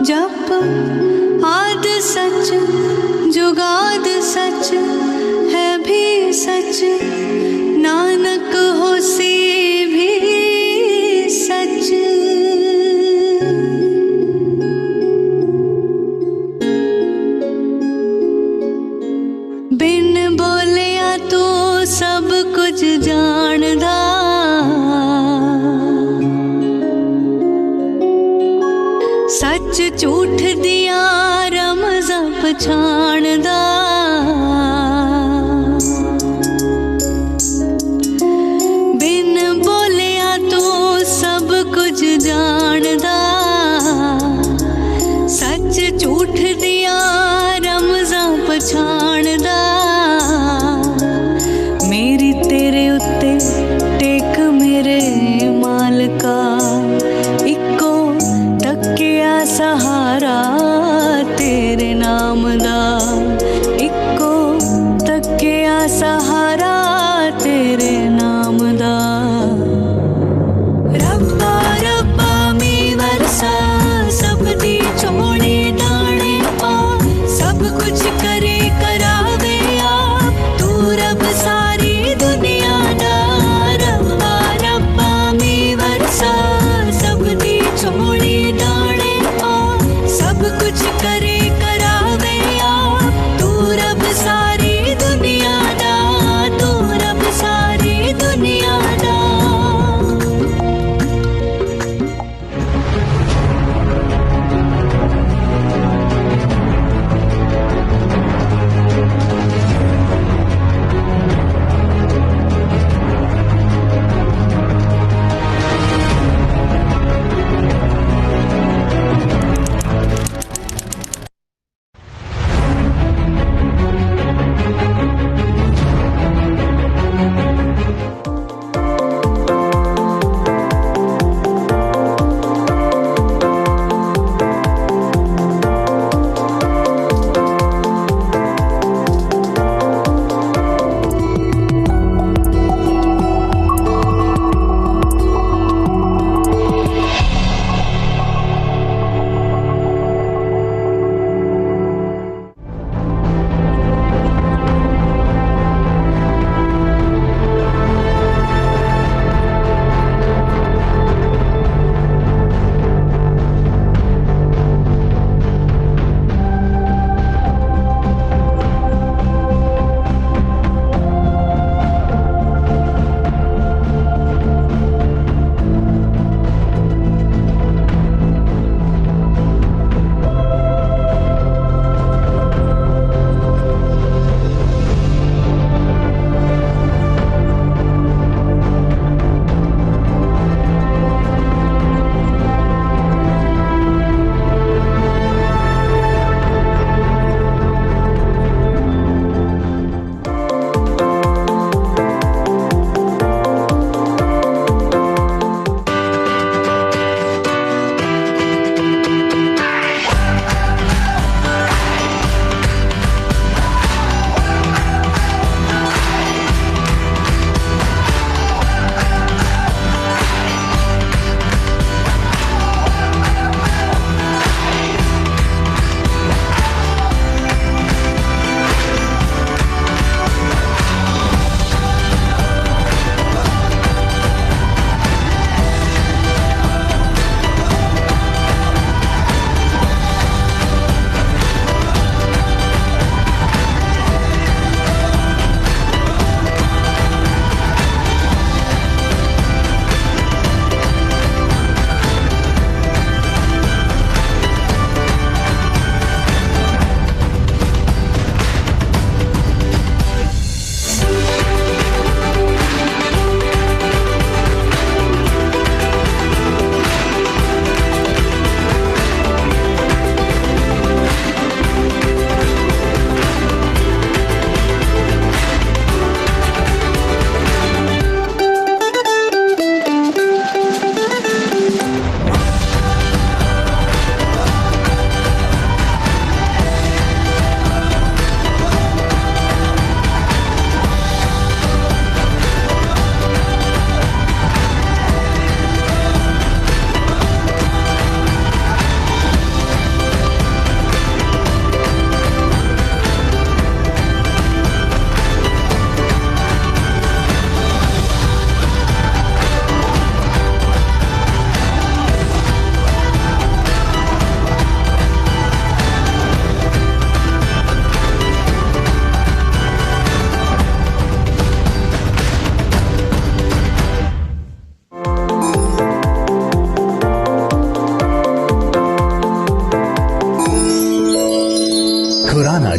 जप आद सच जुगाद सच है भी सच, नानक होसी भी सच। बिन बोलिया तू सब कुछ जानदा, सच झूठ दिया रमज़ां पछाणदा। बिन बोलिया तू सब कुछ जानदा, सच झूठ दिया रमज़ां पछाणदा। मेरी तेरे उत्ते टेक मेरे मालका, इको तकिया सहारा तेरे नाम दा।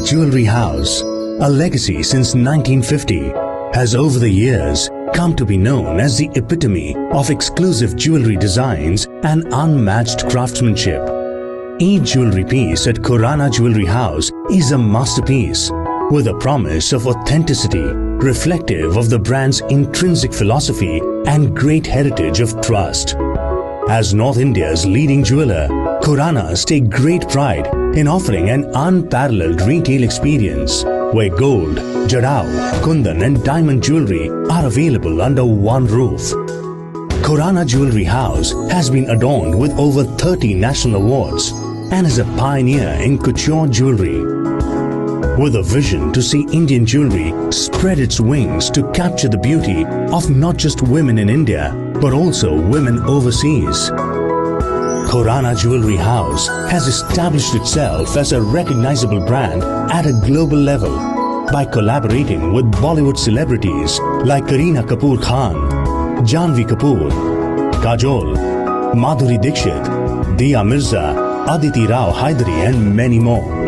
Jewelry House, a legacy since 1950, has over the years come to be known as the epitome of exclusive jewelry designs and unmatched craftsmanship. Each jewelry piece at Khurana Jewelry House is a masterpiece with a promise of authenticity reflective of the brand's intrinsic philosophy and great heritage of trust. As North India's leading jeweler, Khuranas take great pride in offering an unparalleled retail experience where gold, jarrao, kundan and diamond jewelry are available under one roof. Khurana Jewelry House has been adorned with over 30 national awards and is a pioneer in couture jewelry. With a vision to see Indian jewelry spread its wings to capture the beauty of not just women in India but also women overseas, Khurana Jewelry House has established itself as a recognizable brand at a global level by collaborating with Bollywood celebrities like Kareena Kapoor Khan, Janhvi Kapoor, Kajol, Madhuri Dixit, Diya Mirza, Aditi Rao Hydari and many more.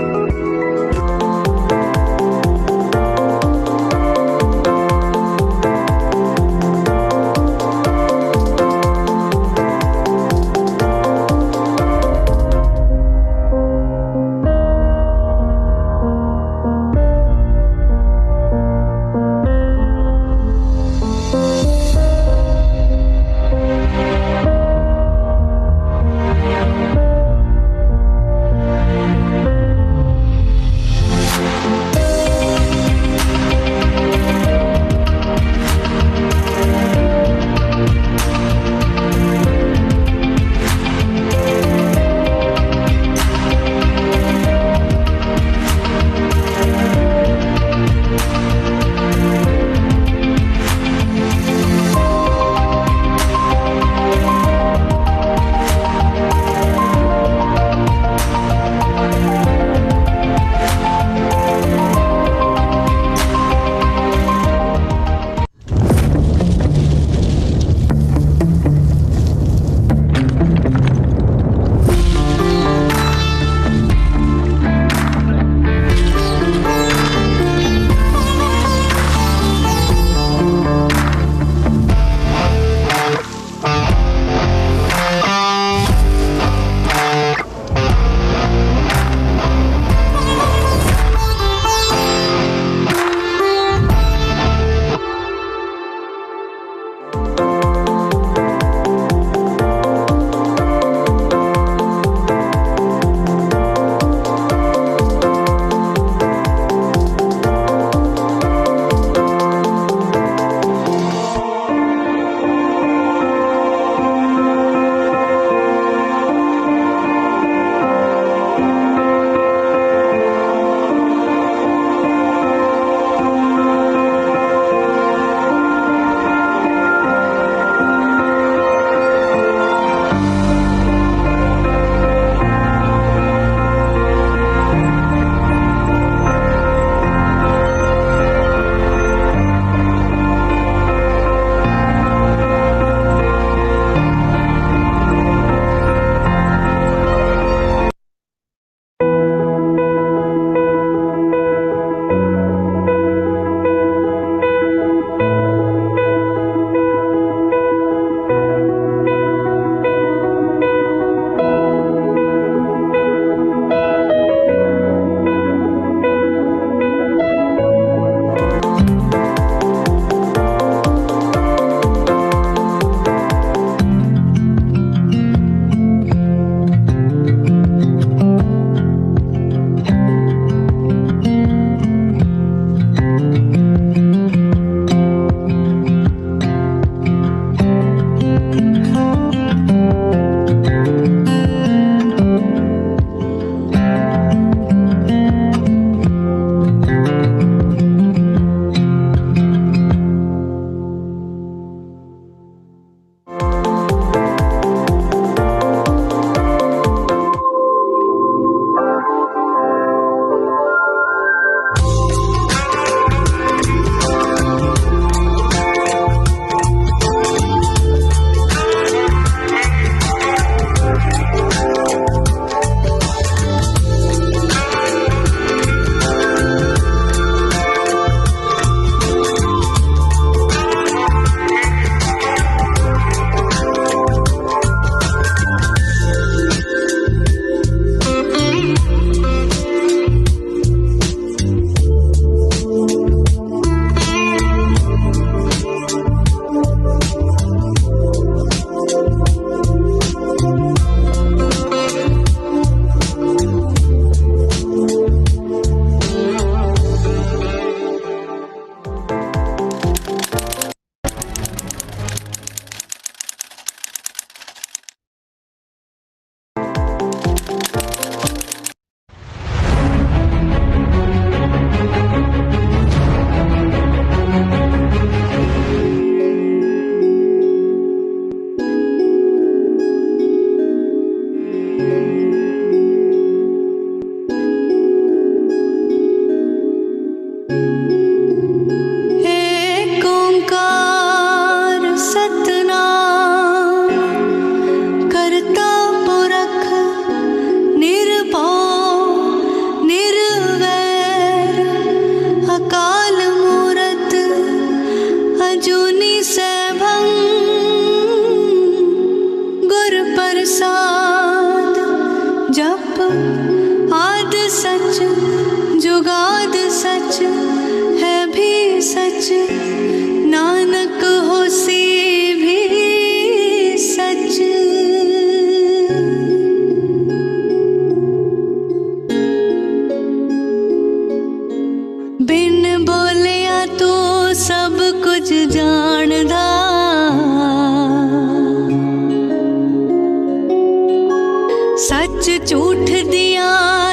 सच झूठ दिया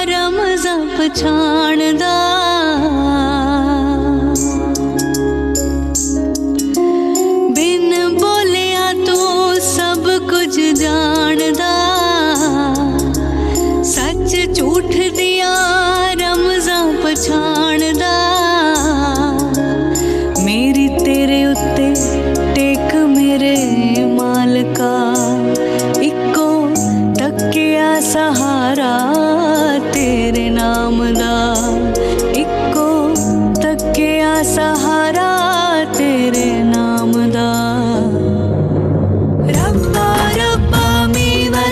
रमज़ां पछाणदा बिन बोलिया तो सब कुछ जानदा सच झूठ दिया रमज़ां पछाणदा मेरी तेरे उत्ते टेक मेरे मालका इको तकिया सहारा तेरे नाम दा इको तकिया सहारा तेरे नाम दा रब्बा रब्बा मीवा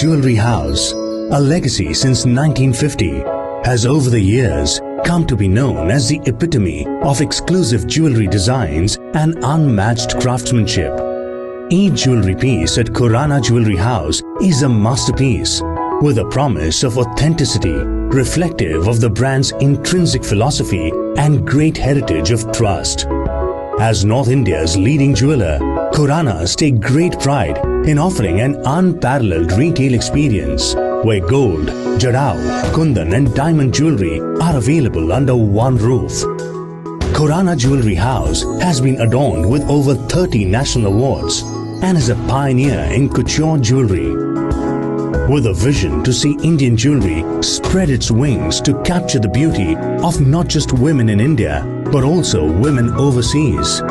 Jewelry House, a legacy since 1950, has over the years come to be known as the epitome of exclusive jewelry designs and unmatched craftsmanship. Each jewelry piece at Khurana Jewelry House is a masterpiece with a promise of authenticity reflective of the brand's intrinsic philosophy and great heritage of trust. As North India's leading jeweler, Khuranas take great pride in offering an unparalleled retail experience where gold, jarao, kundan and diamond jewelry are available under one roof. Khurana Jewelry House has been adorned with over 30 national awards and is a pioneer in couture jewelry. With a vision to see Indian jewelry spread its wings to capture the beauty of not just women in India but also women overseas.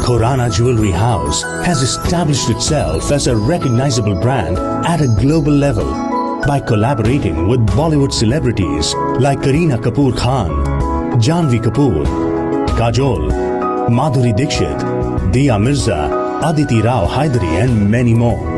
Khurana Jewelry House has established itself as a recognizable brand at a global level by collaborating with Bollywood celebrities like Kareena Kapoor Khan, Janhvi Kapoor, Kajol, Madhuri Dixit, Diya Mirza, Aditi Rao Hydari and many more.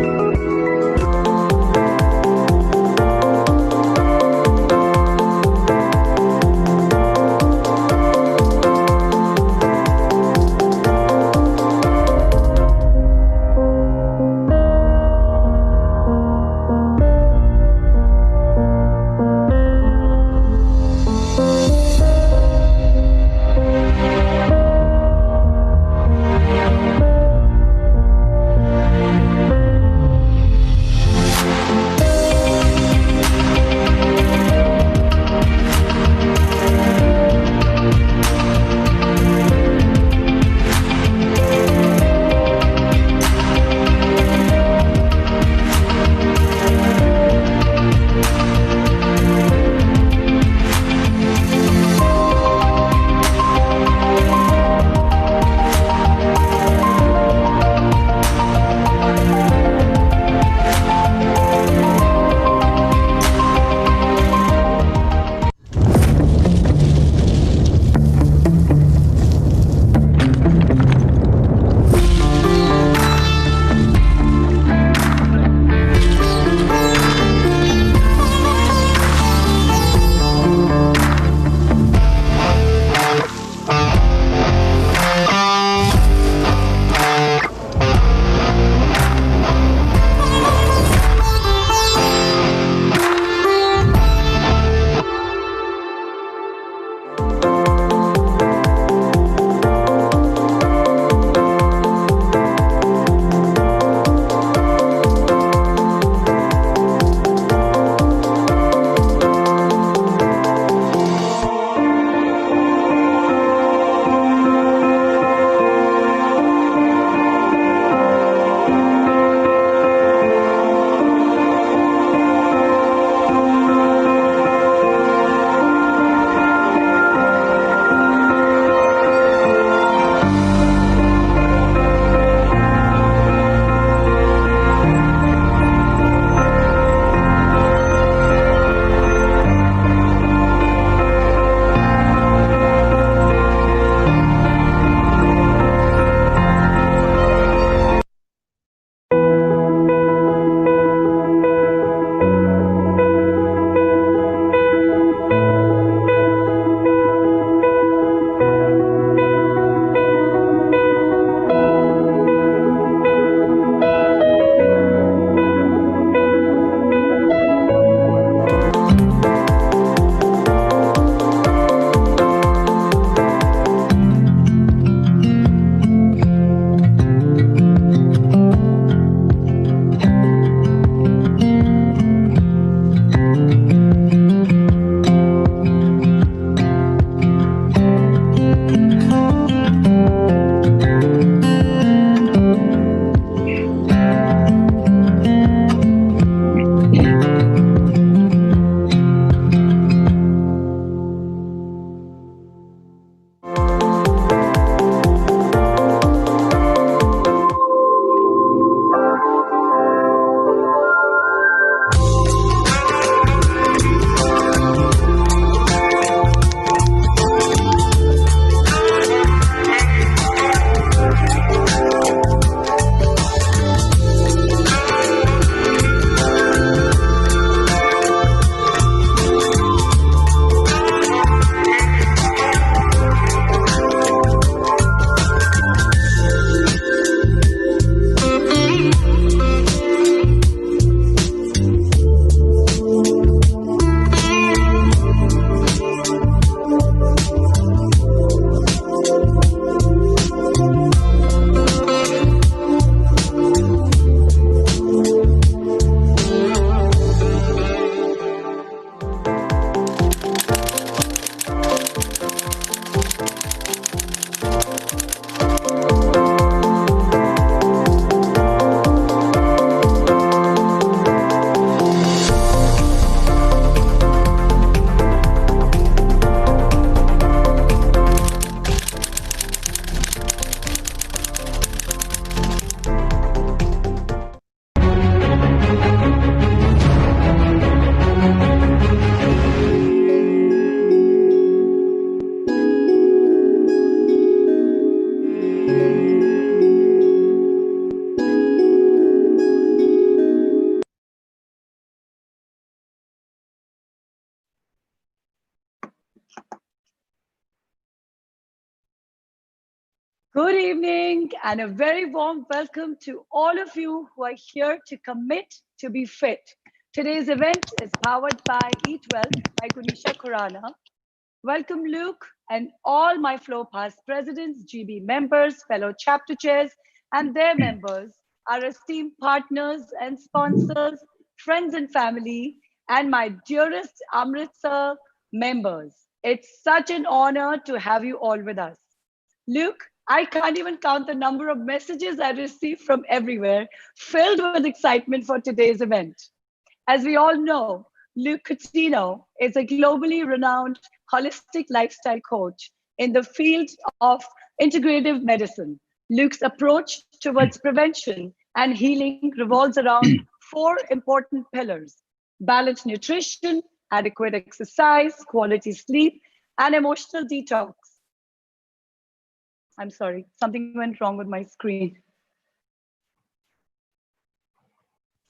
Good evening and a very warm welcome to all of you who are here to commit to be fit. Today's event is powered by Eat Well by Gunisha Khurana. Welcome, Luke, and all my Flow Past presidents, GB members, fellow chapter chairs, and their members, our esteemed partners and sponsors, friends and family, and my dearest Amritsar members. It's such an honor to have you all with us. Luke, I can't even count the number of messages I received from everywhere, filled with excitement for today's event. As we all know, Luke Coutinho is a globally renowned holistic lifestyle coach in the field of integrative medicine. Luke's approach towards prevention and healing revolves around four important pillars: balanced nutrition, adequate exercise, quality sleep, and emotional detox. I'm sorry, something went wrong with my screen.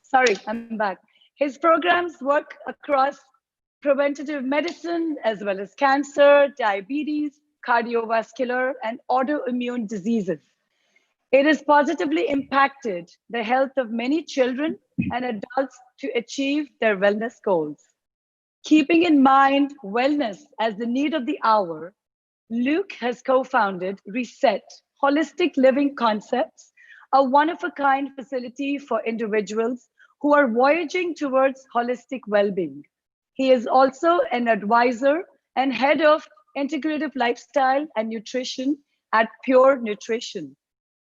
Sorry, I'm back. His programs work across preventative medicine as well as cancer, diabetes, cardiovascular, and autoimmune diseases. It has positively impacted the health of many children and adults to achieve their wellness goals. Keeping in mind wellness as the need of the hour, Luke has co founded Reset Holistic Living Concepts, a one of a kind facility for individuals who are voyaging towards holistic well being. He is also an advisor and head of integrative lifestyle and nutrition at Pure Nutrition.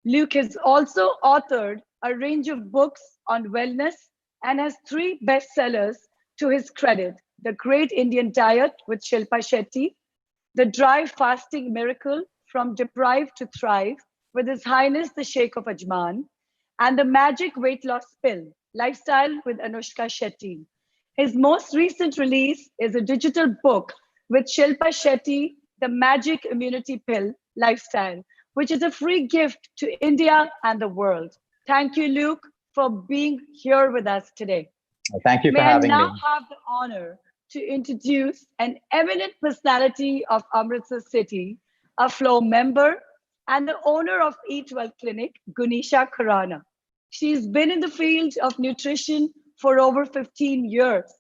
Luke has also authored a range of books on wellness and has three bestsellers to his credit: The Great Indian Diet with Shilpa Shetty, The Dry Fasting Miracle from Deprived to Thrive with His Highness the Sheikh of Ajman, and The Magic Weight Loss Pill Lifestyle with Anushka Shetty. His most recent release is a digital book with Shilpa Shetty, The Magic Immunity Pill Lifestyle, which is a free gift to India and the world. Thank you, Luke, for being here with us today. Thank you May for having I now me. have the honor to introduce an eminent personality of Amritsar City, a Flow member, and the owner of Eat Well Clinic, Gunisha Khurana. She's been in the field of nutrition for over 15 years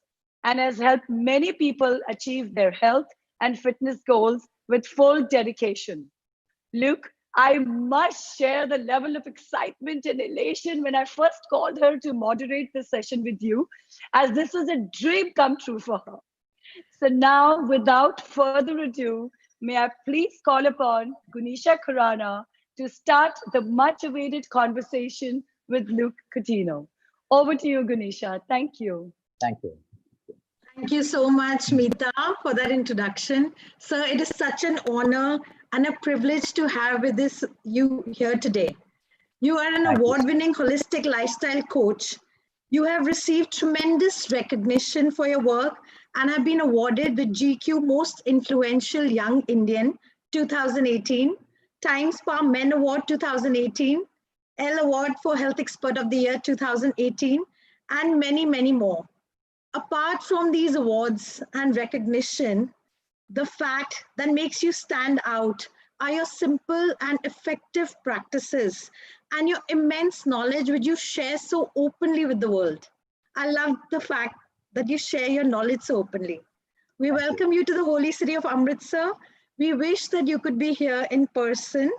and has helped many people achieve their health and fitness goals with full dedication. Luke, I must share the level of excitement and elation when I first called her to moderate the session with you, as this was a dream come true for her. So now, without further ado, may I please call upon Gunisha Khurana to start the much awaited conversation with Luke Coutinho. Over to you, Gunisha. Thank you. Thank you. Thank you so much, Meeta, for that introduction. Sir, it is such an honor and a privilege to have with you here today. You are an Thank you. award-winning holistic lifestyle coach. You have received tremendous recognition for your work and have been awarded the GQ Most Influential Young Indian 2018, Times Spa Men Award 2018, L Award for Health Expert of the Year 2018, and many, many more. Apart from these awards and recognition, the fact that makes you stand out are your simple and effective practices and your immense knowledge which you share so openly with the world. I love the fact that you share your knowledge so openly. We welcome you to the holy city of Amritsar. We wish that you could be here in person,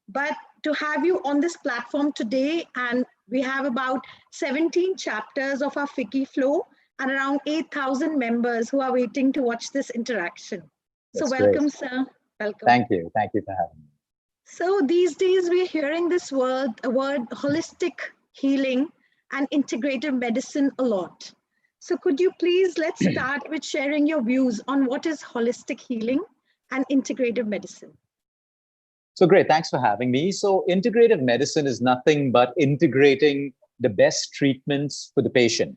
but to have you on this platform today, and we have about 17 chapters of our FICCI Flow and around 8,000 members who are waiting to watch this interaction. So That's welcome, great. sir. Welcome. Thank you. Thank you for having me. So these days we're hearing this word holistic healing and integrative medicine a lot. So could you please, let's start with sharing your views on what is holistic healing and integrative medicine. So great. Thanks for having me. So integrative medicine is nothing but integrating the best treatments for the patient.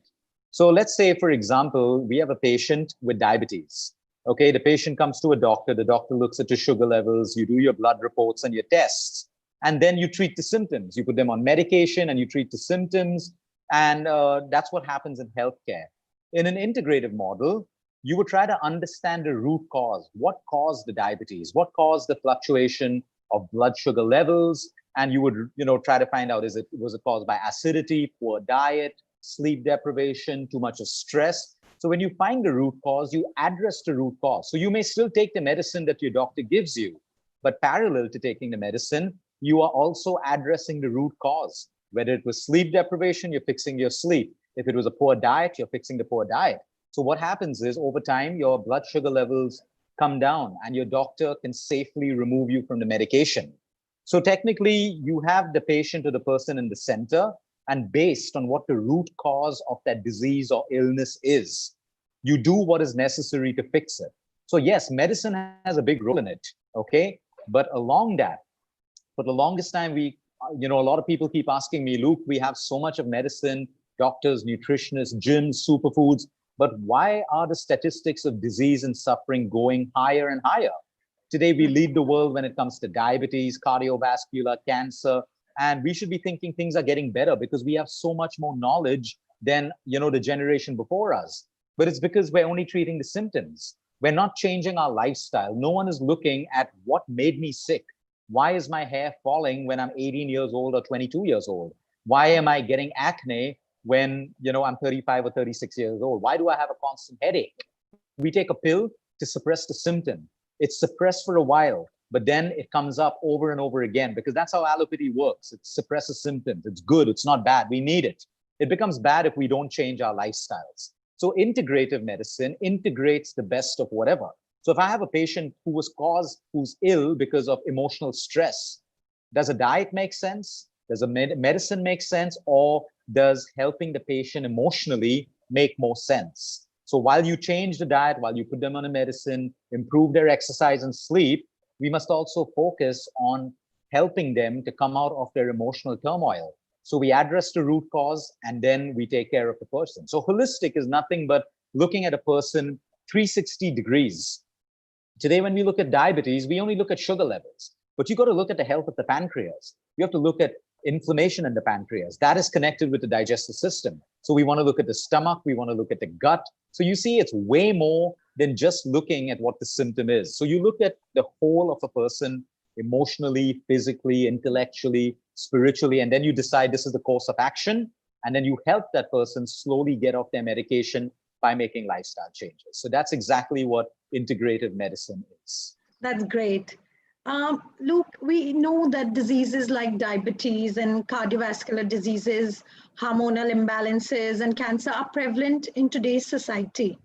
So let's say, for example, we have a patient with diabetes. Okay, the patient comes to a doctor, the doctor looks at your sugar levels, you do your blood reports and your tests, and then you treat the symptoms. You put them on medication and you treat the symptoms, and that's what happens in healthcare. In an integrative model, you would try to understand the root cause. What caused the diabetes? What caused the fluctuation of blood sugar levels, and you would, try to find out, was it caused by acidity, poor diet, sleep deprivation, too much of stress? So when you find the root cause, you address the root cause. So you may still take the medicine that your doctor gives you, but parallel to taking the medicine, you are also addressing the root cause. Whether it was sleep deprivation, you're fixing your sleep. If it was a poor diet, you're fixing the poor diet. So what happens is, over time, your blood sugar levels come down and your doctor can safely remove you from the medication. So technically, you have the patient or the person in the center, and based on what the root cause of that disease or illness is, you do what is necessary to fix it. So yes, medicine has a big role in it, okay? But along that, for the longest time, a lot of people keep asking me, Luke, we have so much of medicine, doctors, nutritionists, gyms, superfoods, but why are the statistics of disease and suffering going higher and higher? Today, we lead the world when it comes to diabetes, cardiovascular, cancer, and we should be thinking things are getting better because we have so much more knowledge than, the generation before us. But it's because we're only treating the symptoms. We're not changing our lifestyle. No one is looking at what made me sick. Why is my hair falling when I'm 18 years old or 22 years old? Why am I getting acne when, I'm 35 or 36 years old? Why do I have a constant headache? We take a pill to suppress the symptom. It's suppressed for a while, but then it comes up over and over again because that's how allopathy works. It suppresses symptoms. It's good. It's not bad. We need it. It becomes bad if we don't change our lifestyles. So integrative medicine integrates the best of whatever. So if I have a patient who's ill because of emotional stress, does a diet make sense? Does a medicine make sense? Or does helping the patient emotionally make more sense? So while you change the diet, while you put them on a medicine, improve their exercise and sleep, we must also focus on helping them to come out of their emotional turmoil. So we address the root cause and then we take care of the person. So holistic is nothing but looking at a person 360 degrees. Today, when we look at diabetes, we only look at sugar levels, but you got to look at the health of the pancreas. You have to look at inflammation in the pancreas. That is connected with the digestive system. So we want to look at the stomach. We want to look at the gut. So you see, it's way more than just looking at what the symptom is. So you look at the whole of a person emotionally, physically, intellectually, spiritually, and then you decide this is the course of action. And then you help that person slowly get off their medication by making lifestyle changes. So that's exactly what integrative medicine is. That's great. Luke, we know that diseases like diabetes and cardiovascular diseases, hormonal imbalances, and cancer are prevalent in today's society.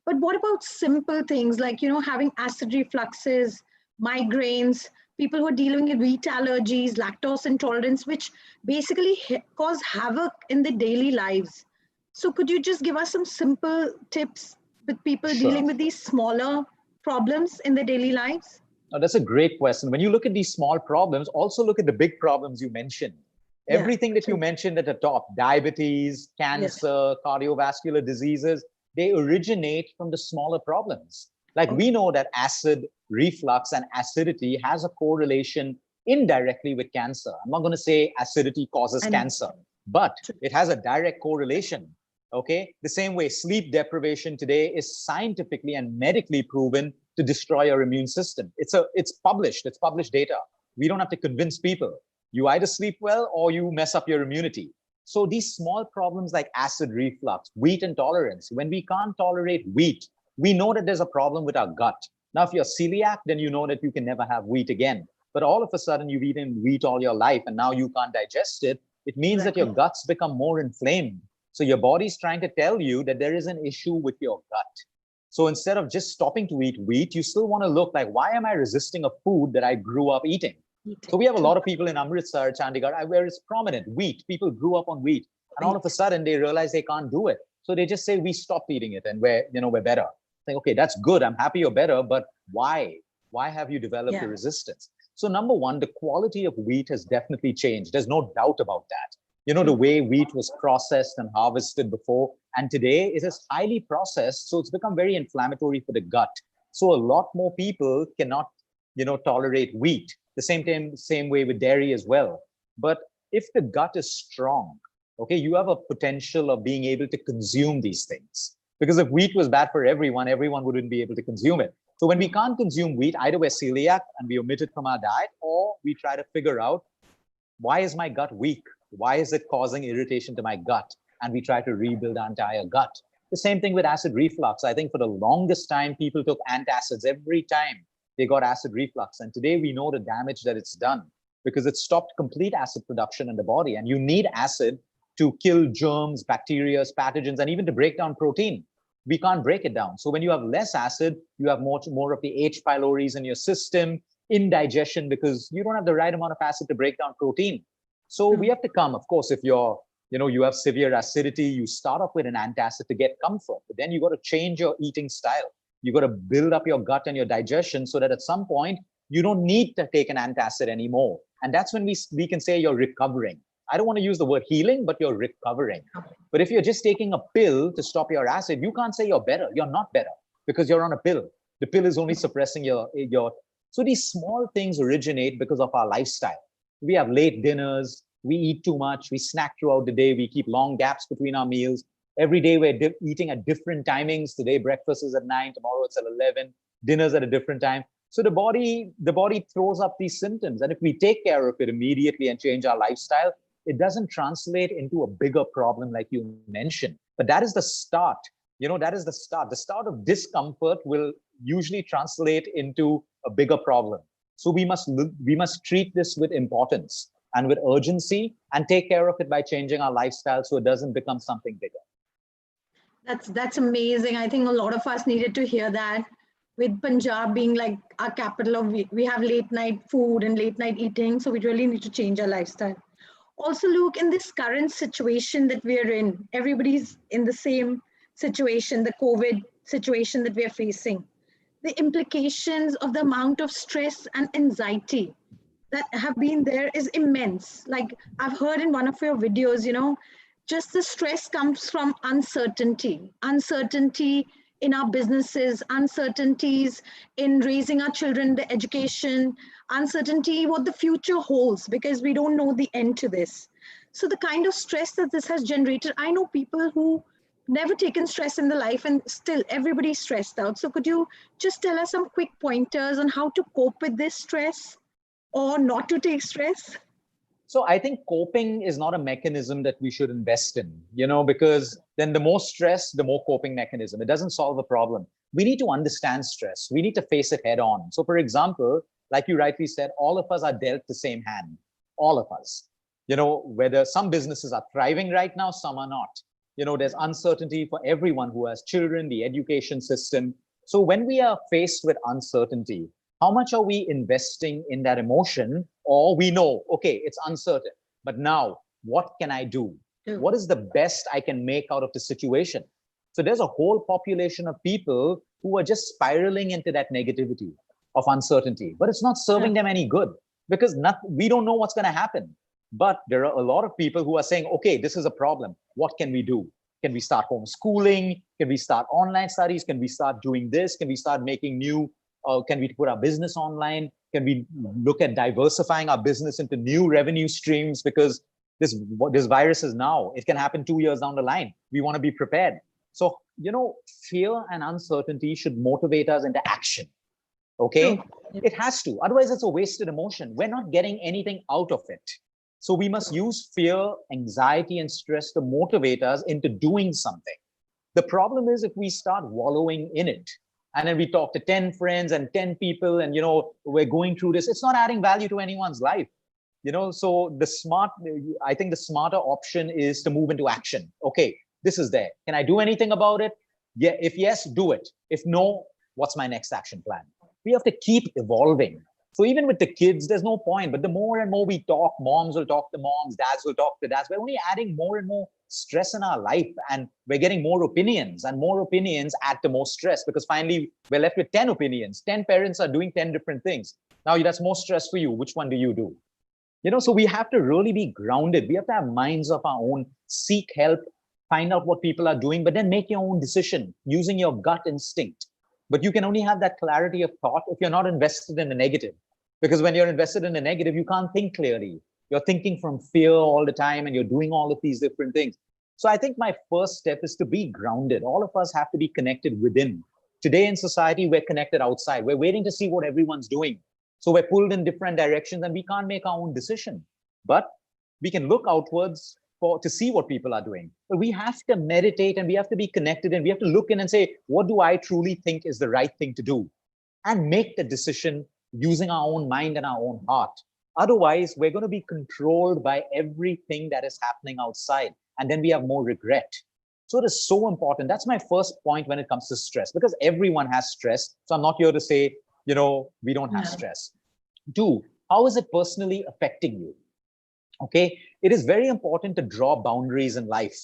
But what about simple things like, having acid refluxes, migraines, people who are dealing with wheat allergies, lactose intolerance, which basically cause havoc in their daily lives? So could you just give us some simple tips with people dealing with these smaller problems in their daily lives? Oh, that's a great question. When you look at these small problems, also look at the big problems you mentioned. Everything that you mentioned at the top, diabetes, cancer, cardiovascular diseases, they originate from the smaller problems. Like we know that acid reflux and acidity has a correlation indirectly with cancer. I'm not going to say acidity causes cancer, but it has a direct correlation. Okay. The same way sleep deprivation today is scientifically and medically proven to destroy your immune system. It's published data. We don't have to convince people. You either sleep well or you mess up your immunity. So these small problems like acid reflux, wheat intolerance, when we can't tolerate wheat, we know that there's a problem with our gut. Now, if you're celiac, then you know that you can never have wheat again. But all of a sudden you've eaten wheat all your life and now you can't digest it. It means that your guts become more inflamed. So your body's trying to tell you that there is an issue with your gut. So instead of just stopping to eat wheat, you still want to look like, why am I resisting a food that I grew up eating? So we have a lot of people in Amritsar, Chandigarh, where it's prominent, wheat. People grew up on wheat. And all of a sudden they realize they can't do it. So they just say, we stopped eating it and we're better. Say, okay, that's good. I'm happy you're better, but why? Why have you developed a resistance? So number one, the quality of wheat has definitely changed. There's no doubt about that. The way wheat was processed and harvested before, and today it is highly processed. So it's become very inflammatory for the gut. So a lot more people cannot, tolerate wheat. The same way with dairy as well. But if the gut is strong, okay, you have a potential of being able to consume these things. Because if wheat was bad for everyone wouldn't be able to consume it. So when we can't consume wheat, either we're celiac and we omit it from our diet, or we try to figure out, why is my gut weak? Why is it causing irritation to my gut? And we try to rebuild our entire gut. The same thing with acid reflux. I think for the longest time, people took antacids every time they got acid reflux. And today we know the damage that it's done, because it stopped complete acid production in the body. And you need acid to kill germs, bacteria, pathogens, and even to break down protein. We can't break it down. So when you have less acid, you have more of the H. pylori's in your system, indigestion, because you don't have the right amount of acid to break down protein. So we have to come, of course, if you have severe acidity, you start off with an antacid to get comfort, but then you got to change your eating style. You got to build up your gut and your digestion so that at some point you don't need to take an antacid anymore. And that's when we can say you're recovering. I don't want to use the word healing, but you're recovering. But if you're just taking a pill to stop your acid, you can't say you're better. You're not better because you're on a pill. The pill is only suppressing your. So these small things originate because of our lifestyle. We have late dinners. We eat too much. We snack throughout the day. We keep long gaps between our meals. Every day we're eating at different timings. Today breakfast is at 9. Tomorrow it's at 11. Dinner's at a different time. So the body throws up these symptoms. And if we take care of it immediately and change our lifestyle, it doesn't translate into a bigger problem like you mentioned. But that is the start. That is the start. The start of discomfort will usually translate into a bigger problem. So we must treat this with importance and with urgency and take care of it by changing our lifestyle so it doesn't become something bigger. That's amazing. I think a lot of us needed to hear that. With Punjab being like our capital of, we have late night food and late night eating. So we really need to change our lifestyle. Also, Luke, in this current situation that we are in, everybody's in the same situation, the COVID situation that we are facing. The implications of the amount of stress and anxiety that have been there is immense. Like I've heard in one of your videos, just the stress comes from uncertainty in our businesses, uncertainties in raising our children, the education, uncertainty what the future holds, because we don't know the end to this. So the kind of stress that this has generated, I know people who never taken stress in their life and still everybody's stressed out. So could you just tell us some quick pointers on how to cope with this stress or not to take stress? So I think coping is not a mechanism that we should invest in, because then the more stress, the more coping mechanism. It doesn't solve a problem. We need to understand stress. We need to face it head on. So for example, like you rightly said, all of us are dealt the same hand, all of us. Whether some businesses are thriving right now, some are not. There's uncertainty for everyone who has children, the education system. So when we are faced with uncertainty, how much are we investing in that emotion? Or we know, okay, it's uncertain, but now what can I do? What is the best I can make out of the situation? So there's a whole population of people who are just spiraling into that negativity of uncertainty, but it's not serving them any good because we don't know what's going to happen. But there are a lot of people who are saying, okay, this is a problem. What can we do? Can we start homeschooling? Can we start online studies? Can we start doing this? Can we start making can we put our business online? Can we look at diversifying our business into new revenue streams? Because this virus is now, it can happen 2 years down the line. We want to be prepared. So, fear and uncertainty should motivate us into action. Okay? It has to. Otherwise, it's a wasted emotion. We're not getting anything out of it. So we must use fear, anxiety, and stress to motivate us into doing something. The problem is if we start wallowing in it, and then we talk to 10 friends and 10 people, and we're going through this, it's not adding value to anyone's life. So I think the smarter option is to move into action. Okay, this is there. Can I do anything about it? Yeah. If yes, do it. If no, what's my next action plan? We have to keep evolving. So even with the kids, there's no point. But the more and more we talk, moms will talk to moms, dads will talk to dads. We're only adding more and more stress in our life, and we're getting more opinions, and more opinions add to more stress, because finally we're left with 10 opinions. 10 parents are doing 10 different things. Now that's more stress for you. Which one do you do? So we have to really be grounded. We have to have minds of our own, seek help, find out what people are doing, but then make your own decision using your gut instinct. But you can only have that clarity of thought if you're not invested in the negative. Because when you're invested in the negative, you can't think clearly. You're thinking from fear all the time, and you're doing all of these different things. So I think my first step is to be grounded. All of us have to be connected within. Today in society, we're connected outside. We're waiting to see what everyone's doing. So we're pulled in different directions and we can't make our own decision. But we can look outwards to see what people are doing. But we have to meditate and we have to be connected and we have to look in and say, what do I truly think is the right thing to do? And make the decision using our own mind and our own heart. Otherwise, we're going to be controlled by everything that is happening outside. And then we have more regret. So it is so important. That's my first point when it comes to stress, because everyone has stress. So I'm not here to say, we don't have stress. 2, how is it personally affecting you? Okay, it is very important to draw boundaries in life.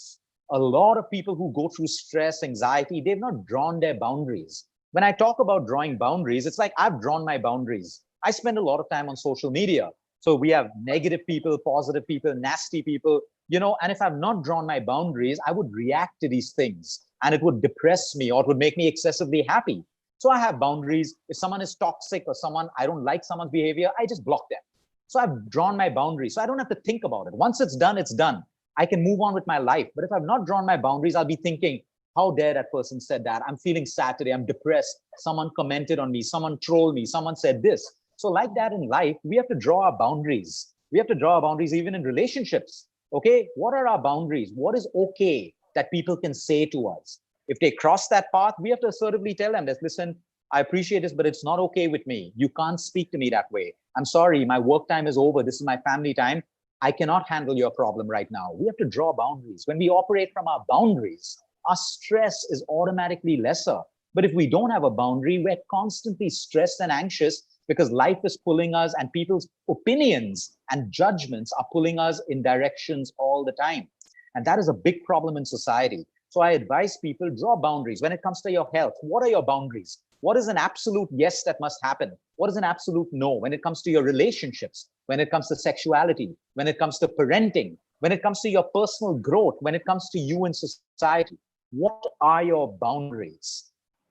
A lot of people who go through stress, anxiety, they've not drawn their boundaries. When I talk about drawing boundaries, it's like I've drawn my boundaries. I spend a lot of time on social media. So we have negative people, positive people, nasty people, and if I've not drawn my boundaries, I would react to these things and it would depress me or it would make me excessively happy. So I have boundaries. If someone is toxic or I don't like someone's behavior, I just block them. So I've drawn my boundaries. So I don't have to think about it. Once it's done, it's done. I can move on with my life. But if I've not drawn my boundaries, I'll be thinking, how dare that person said that? I'm feeling sad today. I'm depressed. Someone commented on me. Someone trolled me. Someone said this. So like that in life, we have to draw our boundaries. We have to draw our boundaries even in relationships. Okay, what are our boundaries? What is okay that people can say to us? If they cross that path, we have to assertively tell them that, listen, I appreciate this, but it's not okay with me. You can't speak to me that way. I'm sorry, my work time is over. This is my family time. I cannot handle your problem right now. We have to draw boundaries. When we operate from our boundaries, our stress is automatically lesser. But if we don't have a boundary, we're constantly stressed and anxious because life is pulling us and people's opinions and judgments are pulling us in directions all the time. And that is a big problem in society. So I advise people, draw boundaries. When it comes to your health, what are your boundaries? What is an absolute yes that must happen? What is an absolute no? When it comes to your relationships, when it comes to sexuality, when it comes to parenting, when it comes to your personal growth, when it comes to you in society, what are your boundaries?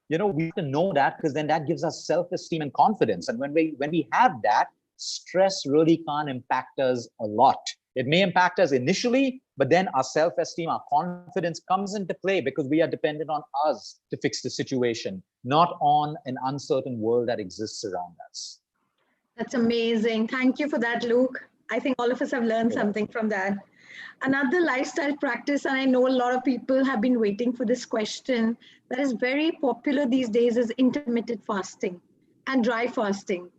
We have to know that, because then that gives us self-esteem and confidence. And when we have that, stress really can't impact us a lot. It may impact us initially, but then our self-esteem, our confidence comes into play because we are dependent on us to fix the situation, not on an uncertain world that exists around us. That's amazing. Thank you for that, Luke. I think all of us have learned something from that. Another lifestyle practice, and I know a lot of people have been waiting for this question, that is very popular these days, is intermittent fasting and dry fasting.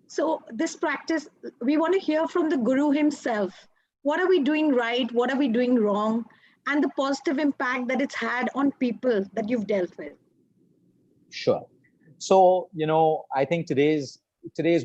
So this practice, we want to hear from the guru himself. What are we doing right? What are we doing wrong? And the positive impact that it's had on people that you've dealt with. Sure. So, I think today's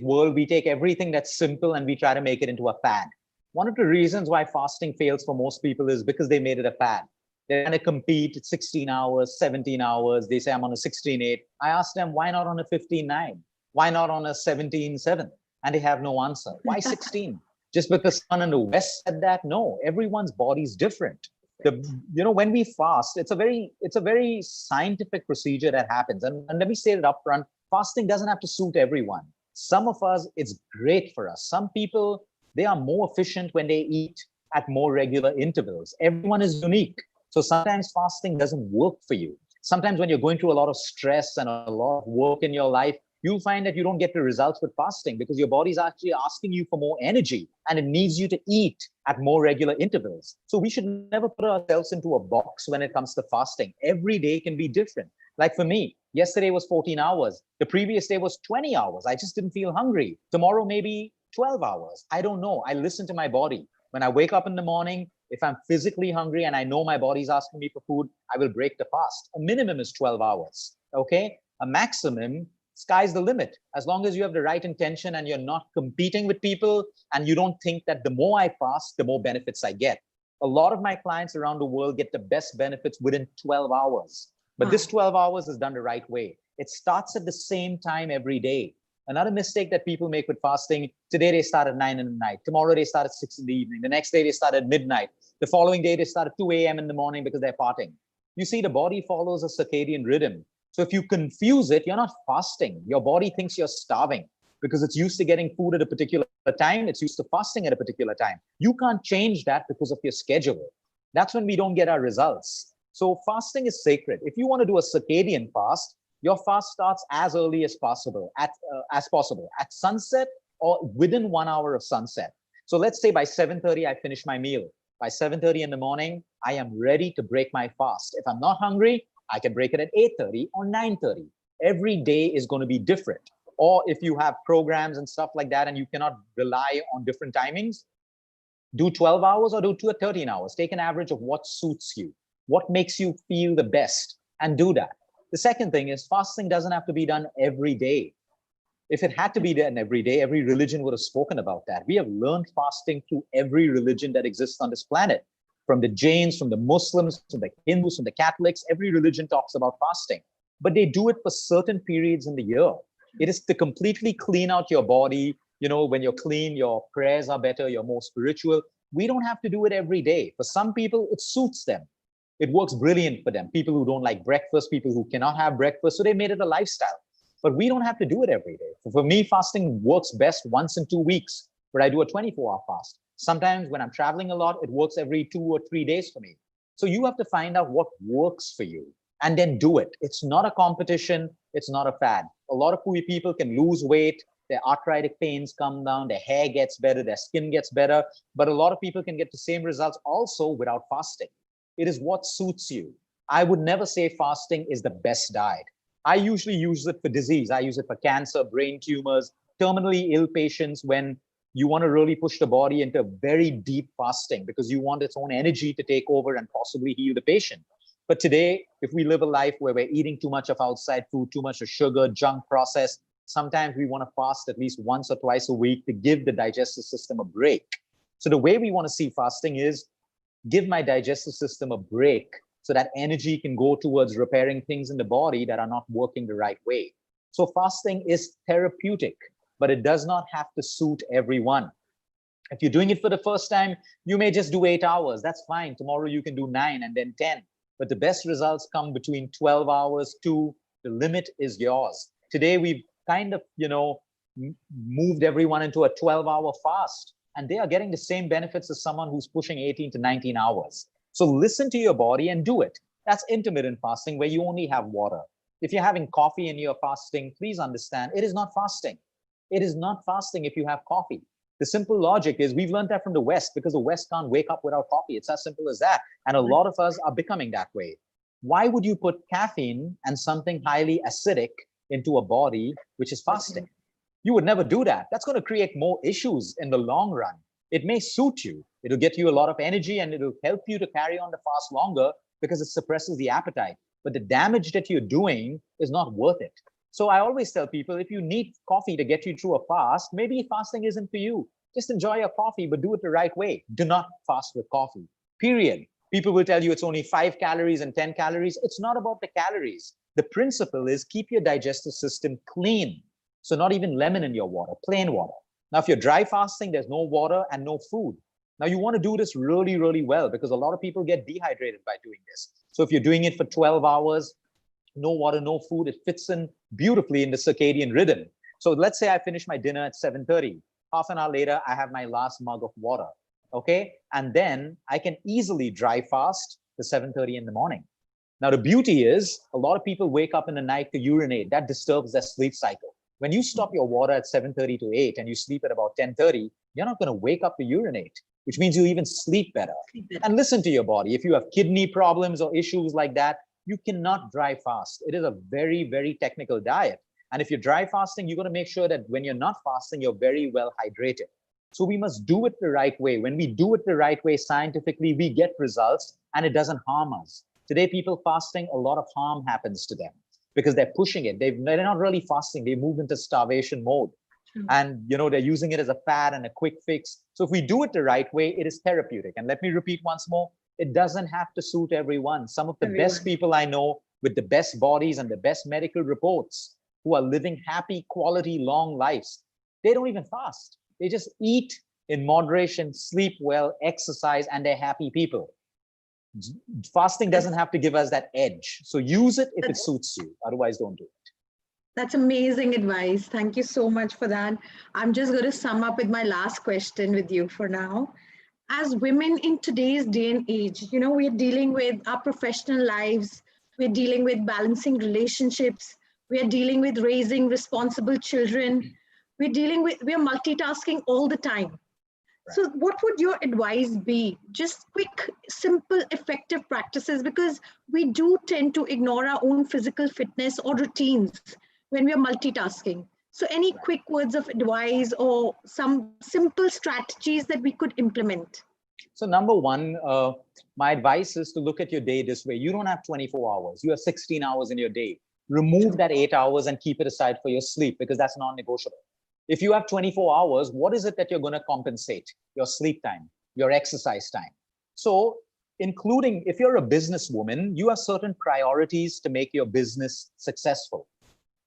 world, we take everything that's simple and we try to make it into a fad. One of the reasons why fasting fails for most people is because they made it a fad. They're going to compete at 16 hours, 17 hours. They say, I'm on a 16-8. I ask them, why not on a 15-9? Why not on a 17-7? And they have no answer. Why 16? Just because someone in the West said that? No, everyone's body's different. When we fast, it's a very scientific procedure that happens. And let me say it up front, fasting doesn't have to suit everyone. Some of us, it's great for us. Some people, they are more efficient when they eat at more regular intervals. Everyone is unique. So sometimes fasting doesn't work for you. Sometimes when you're going through a lot of stress and a lot of work in your life, you'll find that you don't get the results with fasting because your body's actually asking you for more energy and it needs you to eat at more regular intervals. So we should never put ourselves into a box when it comes to fasting. Every day can be different. Like for me, yesterday was 14 hours. The previous day was 20 hours. I just didn't feel hungry. Tomorrow, maybe 12 hours. I don't know. I listen to my body. When I wake up in the morning, if I'm physically hungry and I know my body's asking me for food, I will break the fast. A minimum is 12 hours. Okay? A maximum, sky's the limit. As long as you have the right intention and you're not competing with people and you don't think that the more I fast, the more benefits I get. A lot of my clients around the world get the best benefits within 12 hours. But this 12 hours is done the right way. It starts at the same time every day. Another mistake that people make with fasting, today they start at 9 in the night. Tomorrow they start at 6 in the evening. The next day they start at midnight. The following day they start at 2 a.m. in the morning because they're partying. You see, the body follows a circadian rhythm. So if you confuse it, you're not fasting. Your body thinks you're starving because it's used to getting food at a particular time. It's used to fasting at a particular time. You can't change that because of your schedule. That's when we don't get our results. So fasting is sacred. If you want to do a circadian fast, Your fast starts as early as possible, at sunset or within 1 hour of sunset. So let's say by 7:30, I finish my meal. By 7:30 in the morning, I am ready to break my fast. If I'm not hungry, I can break it at 8:30 or 9:30. Every day is going to be different. Or if you have programs and stuff like that, and you cannot rely on different timings, do 12 hours or do 13 hours. Take an average of what suits you, what makes you feel the best, and do that. The second thing is fasting doesn't have to be done every day. If it had to be done every day, every religion would have spoken about that. We have learned fasting through every religion that exists on this planet. From the Jains, from the Muslims, from the Hindus, from the Catholics, every religion talks about fasting. But they do it for certain periods in the year. It is to completely clean out your body. You know, when you're clean, your prayers are better, you're more spiritual. We don't have to do it every day. For some people, it suits them. It works brilliant for them. People who don't like breakfast, people who cannot have breakfast, so they made it a lifestyle. But we don't have to do it every day. For me, fasting works best once in 2 weeks, where I do a 24-hour fast. Sometimes when I'm traveling a lot, it works every 2 or 3 days for me. So you have to find out what works for you and then do it. It's not a competition. It's not a fad. A lot of people can lose weight. Their arthritic pains come down, their hair gets better, their skin gets better. But a lot of people can get the same results also without fasting. It is what suits you. I would never say fasting is the best diet. I usually use it for disease. I use it for cancer, brain tumors, terminally ill patients, when you want to really push the body into very deep fasting because you want its own energy to take over and possibly heal the patient. But today, if we live a life where we're eating too much of outside food, too much of sugar, junk, processed, sometimes we want to fast at least once or twice a week to give the digestive system a break. So the way we want to see fasting is give my digestive system a break so that energy can go towards repairing things in the body that are not working the right way. So fasting is therapeutic, but it does not have to suit everyone. If you're doing it for the first time, you may just do 8 hours. That's fine. Tomorrow you can do 9 and then 10. But the best results come between 12 hours to the limit is yours. Today, we've kind of, moved everyone into a 12-hour fast, and they are getting the same benefits as someone who's pushing 18 to 19 hours. So listen to your body and do it. That's intermittent fasting, where you only have water. If you're having coffee and you're fasting, please understand, it is not fasting. It is not fasting if you have coffee. The simple logic is we've learned that from the West, because the West can't wake up without coffee. It's as simple as that. And a lot of us are becoming that way. Why would you put caffeine and something highly acidic into a body which is fasting? You would never do that. That's going to create more issues in the long run. It may suit you. It'll get you a lot of energy and it'll help you to carry on the fast longer because it suppresses the appetite. But the damage that you're doing is not worth it. So I always tell people, if you need coffee to get you through a fast, maybe fasting isn't for you. Just enjoy your coffee, but do it the right way. Do not fast with coffee, period. People will tell you it's only 5 calories and 10 calories. It's not about the calories. The principle is keep your digestive system clean. So not even lemon in your water, plain water. Now, if you're dry fasting, there's no water and no food. Now, you want to do this really, really well because a lot of people get dehydrated by doing this. So if you're doing it for 12 hours, no water, no food, it fits in beautifully in the circadian rhythm. So let's say I finish my dinner at 7:30. Half an hour later, I have my last mug of water, okay? And then I can easily dry fast to 7:30 in the morning. Now, the beauty is a lot of people wake up in the night to urinate. That disturbs their sleep cycle. When you stop your water at 7:30 to 8 and you sleep at about 10:30, you're not going to wake up to urinate, which means you even sleep better. And listen to your body. If you have kidney problems or issues like that, you cannot dry fast. It is a very, very technical diet. And if you're dry fasting, you're going to make sure that when you're not fasting, you're very well hydrated. So we must do it the right way. When we do it the right way scientifically, we get results and it doesn't harm us. Today, people fasting, a lot of harm happens to them because they're pushing it. They're not really fasting. They move into starvation mode. And they're using it as a fad and a quick fix. So if we do it the right way, it is therapeutic. And let me repeat once more, it doesn't have to suit everyone. Some of the best people I know with the best bodies and the best medical reports who are living happy, quality, long lives, they don't even fast. They just eat in moderation, sleep well, exercise, and they're happy people. Fasting doesn't have to give us that edge. So use it if it suits you. Otherwise, don't do it. That's amazing advice. Thank you so much for that. I'm just going to sum up with my last question with you for now. As women in today's day and age, we're dealing with our professional lives, we're dealing with balancing relationships, We are dealing with raising responsible children. We are multitasking all the time. So what would your advice be? Just quick, simple, effective practices, because we do tend to ignore our own physical fitness or routines when we are multitasking. So any quick words of advice or some simple strategies that we could implement? So number one, my advice is to look at your day this way. You don't have 24 hours. You have 16 hours in your day. Remove that 8 hours and keep it aside for your sleep, because that's non-negotiable. If you have 24 hours, what is it that you're going to compensate? Your sleep time, your exercise time. So including, if you're a businesswoman, you have certain priorities to make your business successful.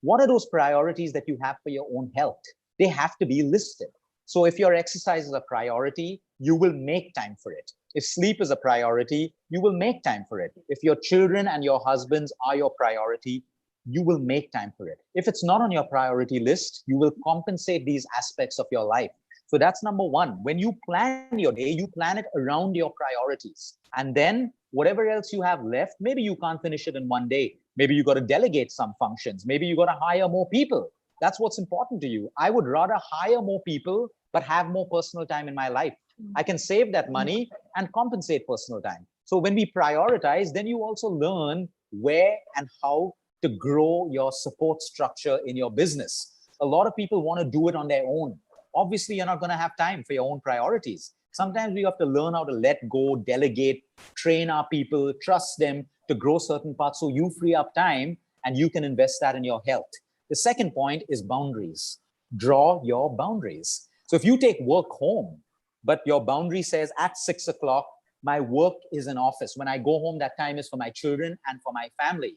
What are those priorities that you have for your own health? They have to be listed. So if your exercise is a priority, you will make time for it. If sleep is a priority, you will make time for it. If your children and your husbands are your priority, you will make time for it. If it's not on your priority list, you will compensate these aspects of your life. So that's number one. When you plan your day, you plan it around your priorities. And then whatever else you have left, maybe you can't finish it in one day. Maybe you got to delegate some functions. Maybe you got to hire more people. That's what's important to you. I would rather hire more people, but have more personal time in my life. I can save that money and compensate personal time. So when we prioritize, then you also learn where and how to grow your support structure in your business. A lot of people want to do it on their own. Obviously, you're not going to have time for your own priorities. Sometimes we have to learn how to let go, delegate, train our people, trust them to grow certain parts so you free up time and you can invest that in your health. The second point is boundaries. Draw your boundaries. So if you take work home, but your boundary says at 6 o'clock, my work is in office. When I go home, that time is for my children and for my family.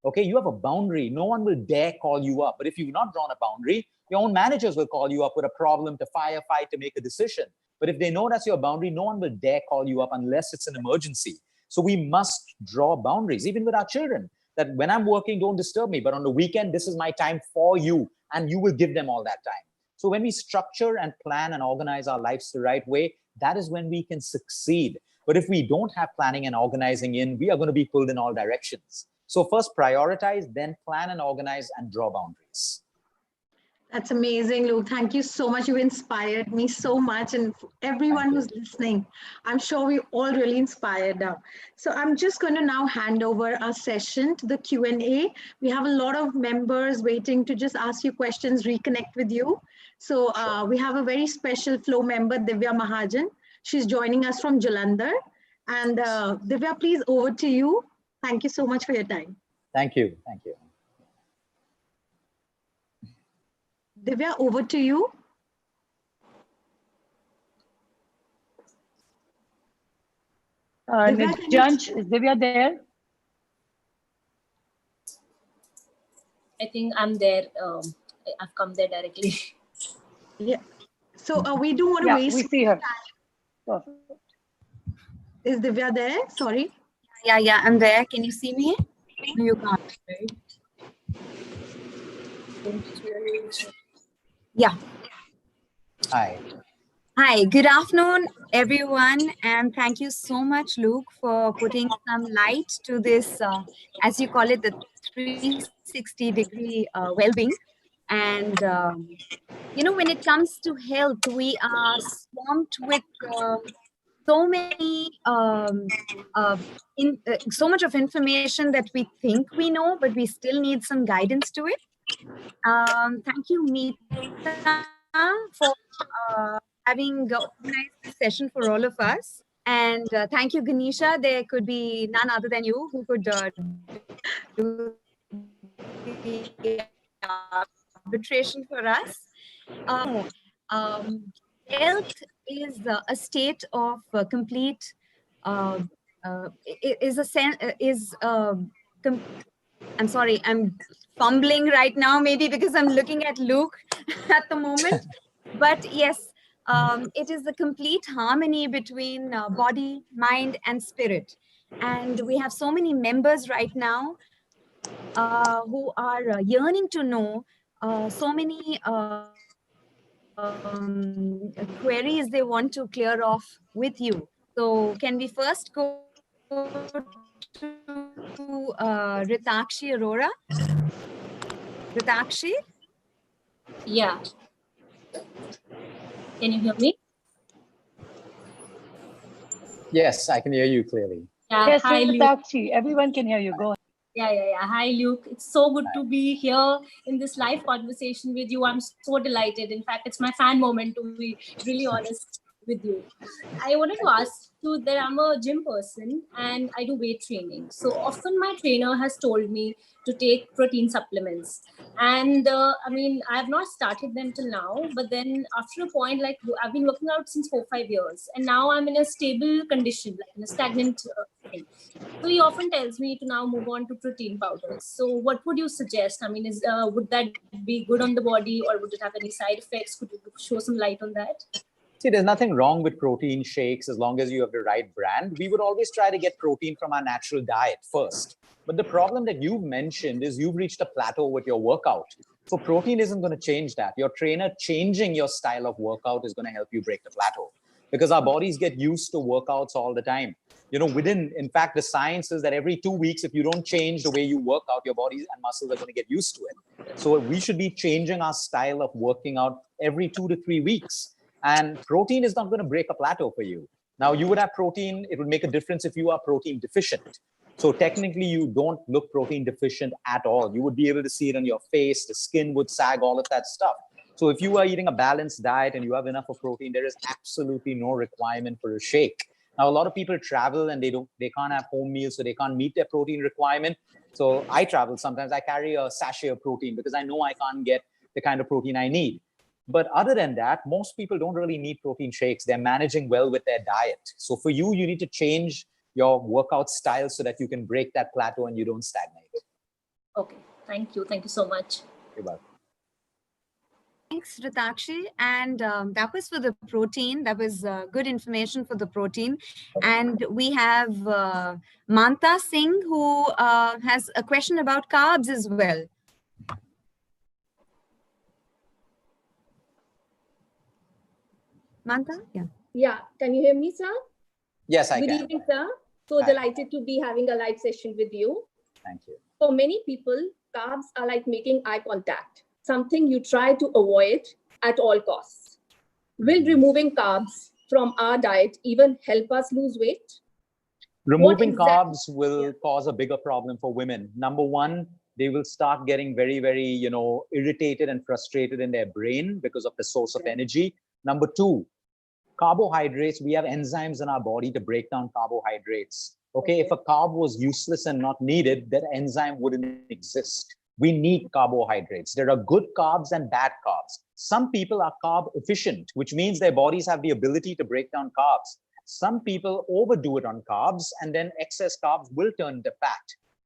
Okay, you have a boundary. No one will dare call you up. But if you've not drawn a boundary, your own managers will call you up with a problem, to firefight, to make a decision. But if they know that's your boundary, no one will dare call you up unless it's an emergency. So we must draw boundaries, even with our children, that when I'm working, don't disturb me. But on the weekend, this is my time for you. And you will give them all that time. So when we structure and plan and organize our lives the right way, that is when we can succeed. But if we don't have planning and organizing in, we are going to be pulled in all directions. So first prioritize, then plan and organize and draw boundaries. That's amazing, Luke. Thank you so much. You inspired me so much. And for everyone who's listening, I'm sure we're all really inspired now. So I'm just going to now hand over our session to the Q&A. We have a lot of members waiting to just ask you questions, reconnect with you. So we have a very special flow member, Divya Mahajan. She's joining us from Jalandhar. And Divya, please, over to you. Thank you so much for your time. Thank you. Thank you. Divya, over to you. Janch, is Divya there? I think I'm there. I've come there directly. Yeah. So we don't want to waste. We see her. Perfect. Is Divya there? Sorry. Yeah, I'm there. Can you see me? No, you can't, right? Yeah. Hi. Hi, good afternoon, everyone. And thank you so much, Luke, for putting some light to this, as you call it, the 360-degree well-being. And, you know, when it comes to health, we are swamped with so many, so much of information that we think we know, but we still need some guidance to it. Thank you, Meeta, for having organized this session for all of us. And thank you, Ganesha. There could be none other than you who could do the arbitration for us. Health is a state of complete, I'm sorry, I'm fumbling right now, maybe because I'm looking at Luke at the moment. But yes, it is the complete harmony between body, mind, and spirit. And we have so many members right now who are yearning to know so many queries they want to clear off with you. So can we first go to Ritakshi Arora? Ritakshi? Yeah. Can you hear me? Yes, I can hear you clearly. Yeah. Yes, Hi, Luke. Ritakshi, everyone can hear you. Go on. Yeah. Hi, Luke. It's so good to be here in this live conversation with you. I'm so delighted. In fact, it's my fan moment, to be really honest with you. I wanted to ask you that I'm a gym person and I do weight training. So often my trainer has told me to take protein supplements. And I mean, I have not started them till now, but then after a point, like I've been working out since 4 or 5 years, and now I'm in a stable condition, like in a stagnant thing. So he often tells me to now move on to protein powders. So what would you suggest? I mean, would that be good on the body, or would it have any side effects? Could you show some light on that? See, there's nothing wrong with protein shakes as long as you have the right brand. We would always try to get protein from our natural diet first. But the problem that you've mentioned is you've reached a plateau with your workout. So protein isn't going to change that. Your trainer changing your style of workout is going to help you break the plateau, because our bodies get used to workouts all the time. In fact, the science is that every 2 weeks, if you don't change the way you work out, your bodies and muscles are going to get used to it. So we should be changing our style of working out every 2 to 3 weeks. And protein is not going to break a plateau for you. Now, you would have protein. It would make a difference if you are protein deficient. So technically, you don't look protein deficient at all. You would be able to see it on your face. The skin would sag, all of that stuff. So if you are eating a balanced diet and you have enough of protein, there is absolutely no requirement for a shake. Now, a lot of people travel and they can't have home meals, so they can't meet their protein requirement. So I travel sometimes. I carry a sachet of protein because I know I can't get the kind of protein I need. But other than that, most people don't really need protein shakes. They're managing well with their diet. So for you, you need to change your workout style so that you can break that plateau and you don't stagnate. Okay. Thank you. Thank you so much. You're welcome. Thanks, Ritakshi. And that was for the protein. That was good information for the protein. And we have Manta Singh, who has a question about carbs as well. Manta? Yeah. Yeah, can you hear me, sir? Yes, I Good can. evening, sir. So Hi. delighted to be having a live session with you. Thank you. For many people, carbs are like making eye contact, something you try to avoid at all costs. Will removing carbs from our diet even help us lose weight? Removing exactly- carbs will cause a bigger problem for women. Number one, they will start getting very, very, irritated and frustrated in their brain because of the source of energy. Number two, carbohydrates, we have enzymes in our body to break down carbohydrates. Okay, if a carb was useless and not needed, that enzyme wouldn't exist. We need carbohydrates. There are good carbs and bad carbs. Some people are carb efficient, which means their bodies have the ability to break down carbs. Some people overdo it on carbs, and then excess carbs will turn into fat.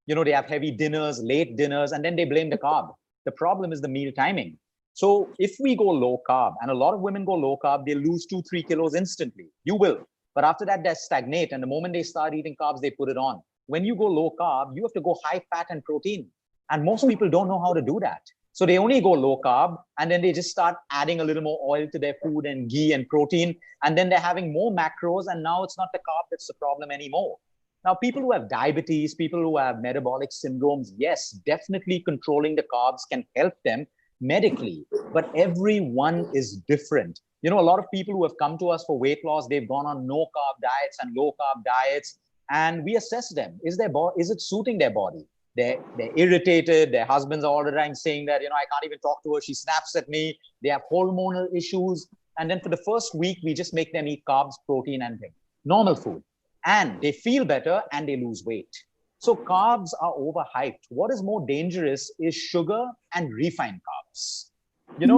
They have heavy dinners, late dinners, and then they blame the carb. The problem is the meal timing. So if we go low carb, and a lot of women go low carb, they lose 2-3 kilos instantly. You will. But after that, they stagnate. And the moment they start eating carbs, they put it on. When you go low carb, you have to go high fat and protein. And most people don't know how to do that. So they only go low carb, and then they just start adding a little more oil to their food and ghee and protein. And then they're having more macros. And now it's not the carb that's the problem anymore. Now, people who have diabetes, people who have metabolic syndromes, yes, definitely controlling the carbs can help them medically, but everyone is different. A lot of people who have come to us for weight loss, they've gone on no carb diets and low carb diets, and we assess them. Is it suiting their body? They're irritated. Their husbands are all the time saying that, I can't even talk to her. She snaps at me. They have hormonal issues. And then for the first week, we just make them eat carbs, protein, and normal food. And they feel better and they lose weight. So carbs are overhyped. What is more dangerous is sugar and refined carbs.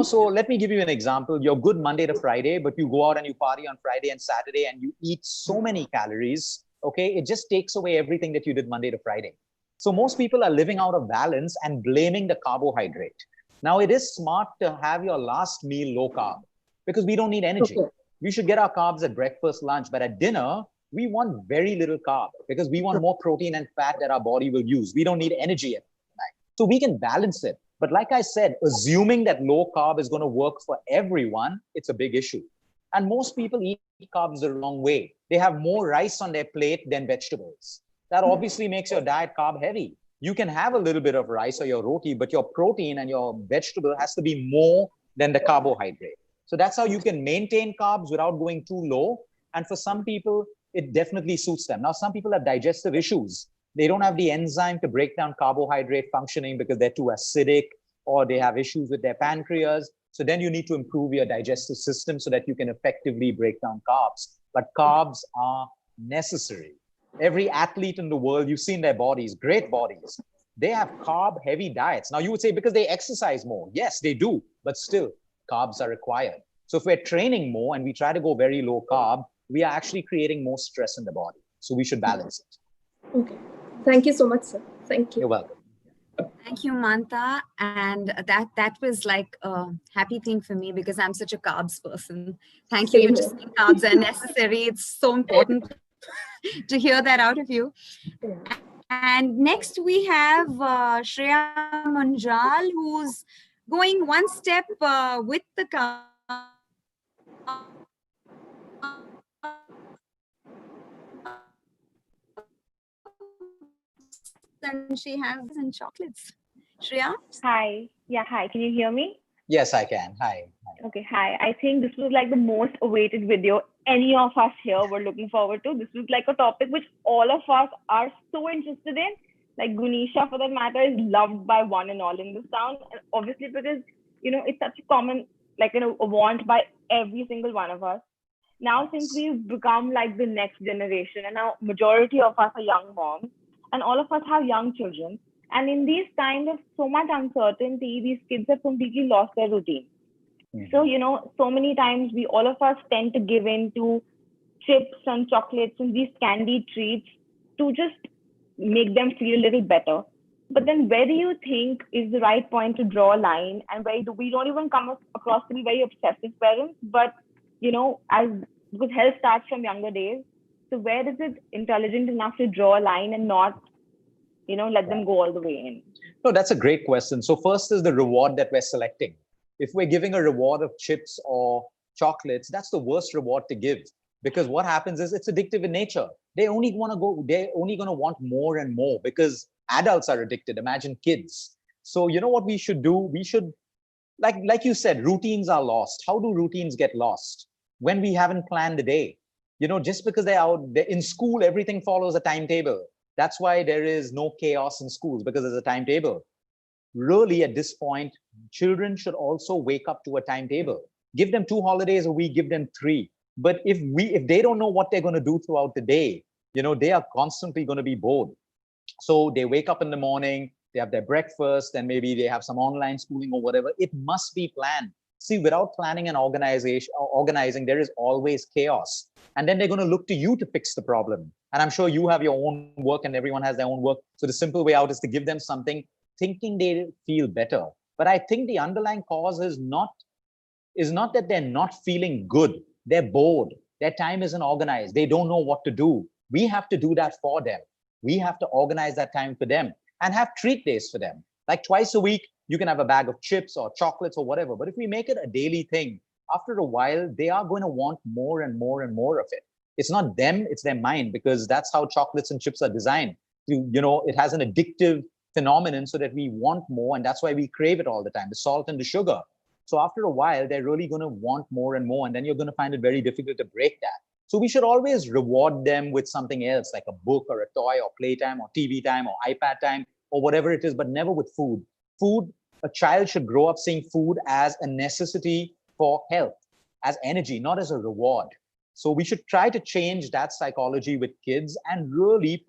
So let me give you an example. You're good Monday to Friday, but you go out and you party on Friday and Saturday and you eat so many calories, okay? It just takes away everything that you did Monday to Friday. So most people are living out of balance and blaming the carbohydrate. Now, it is smart to have your last meal low carb because we don't need energy. Okay. We should get our carbs at breakfast, lunch, but at dinner, we want very little carb because we want more protein and fat that our body will use. We don't need energy at night. So we can balance it. But like I said, assuming that low carb is going to work for everyone, it's a big issue. And most people eat carbs the wrong way. They have more rice on their plate than vegetables. That obviously makes your diet carb heavy. You can have a little bit of rice or your roti, but your protein and your vegetable has to be more than the carbohydrate. So that's how you can maintain carbs without going too low. And for some people, it definitely suits them. Now, some people have digestive issues. They don't have the enzyme to break down carbohydrate functioning because they're too acidic, or they have issues with their pancreas. So then you need to improve your digestive system so that you can effectively break down carbs. But carbs are necessary. Every athlete in the world, you've seen their bodies, great bodies. They have carb heavy diets. Now you would say because they exercise more. Yes, they do, but still carbs are required. So if we're training more and we try to go very low carb, we are actually creating more stress in the body. So we should balance it. Okay. Thank you so much, sir. Thank you. You're welcome. Thank you, Manta. And that was like a happy thing for me because I'm such a carbs person. Thank you. Same You're just saying carbs are necessary. It's so important to hear that out of you. Yeah. And next we have Shreya Munjal, who's going one step with the carbs. And she has in chocolates. Shreya? Hi. Yeah, hi. Can you hear me? Yes, I can. Hi. Okay, hi. I think this was like the most awaited video any of us here were looking forward to. This was like a topic which all of us are so interested in. Like Gunisha, for that matter, is loved by one and all in this town. And obviously because, it's such a common, a want by every single one of us. Now, since we've become like the next generation, and now majority of us are young moms, and all of us have young children. And in these times of so much uncertainty, these kids have completely lost their routine. So, so many times all of us tend to give in to chips and chocolates and these candy treats to just make them feel a little better. But then where do you think is the right point to draw a line, and where we don't even come across to be very obsessive parents, but, because health starts from younger days. So where is it intelligent enough to draw a line and not, let them go all the way in? No, that's a great question. So first is the reward that we're selecting. If we're giving a reward of chips or chocolates, that's the worst reward to give, because what happens is it's addictive in nature. They're only going to want more and more because adults are addicted. Imagine kids. So you know what we should do? We should, like you said, routines are lost. How do routines get lost? When we haven't planned the day. Just because they're in school, everything follows a timetable. That's why there is no chaos in schools, because there's a timetable. Really, at this point, children should also wake up to a timetable. Give them 2 holidays a week, give them 3. But if they don't know what they're going to do throughout the day, they are constantly going to be bored. So they wake up in the morning, they have their breakfast, and maybe they have some online schooling or whatever. It must be planned. See, without planning and organizing, there is always chaos. And then they're going to look to you to fix the problem. And I'm sure you have your own work and everyone has their own work. So the simple way out is to give them something, thinking they feel better. But I think the underlying cause is not that they're not feeling good. They're bored. Their time isn't organized. They don't know what to do. We have to do that for them. We have to organize that time for them and have treat days for them. Like twice a week, you can have a bag of chips or chocolates or whatever. But if we make it a daily thing, after a while, they are going to want more and more and more of it. It's not them, it's their mind, because that's how chocolates and chips are designed. It has an addictive phenomenon so that we want more, and that's why we crave it all the time, the salt and the sugar. So after a while, they're really going to want more and more, and then you're going to find it very difficult to break that. So we should always reward them with something else, like a book or a toy or playtime or TV time or iPad time or whatever it is, but never with food. Food, a child should grow up seeing food as a necessity for health, as energy, not as a reward. So we should try to change that psychology with kids and really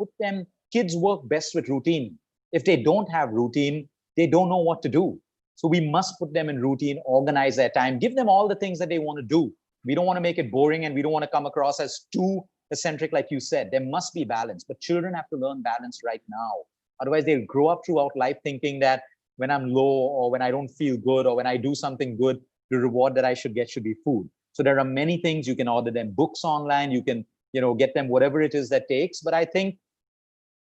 kids work best with routine. If they don't have routine, they don't know what to do. So we must put them in routine, organize their time, give them all the things that they want to do. We don't want to make it boring, and we don't want to come across as too eccentric, like you said. There must be balance, but children have to learn balance right now. Otherwise, they'll grow up throughout life thinking that when I'm low or when I don't feel good or when I do something good, the reward that I should get should be food. So there are many things. You can order them books online. You can, get them whatever it is that takes. But I think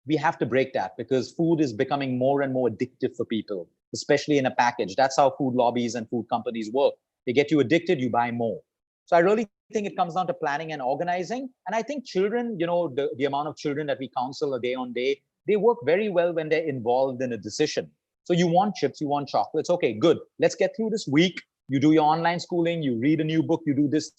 we have to break that, because food is becoming more and more addictive for people, especially in a package. That's how food lobbies and food companies work. They get you addicted, you buy more. So I really think it comes down to planning and organizing. And I think children, the amount of children that we counsel a day on day, they work very well when they're involved in a decision. So you want chips, you want chocolates. Okay, good. Let's get through this week. You do your online schooling, you read a new book, you do this,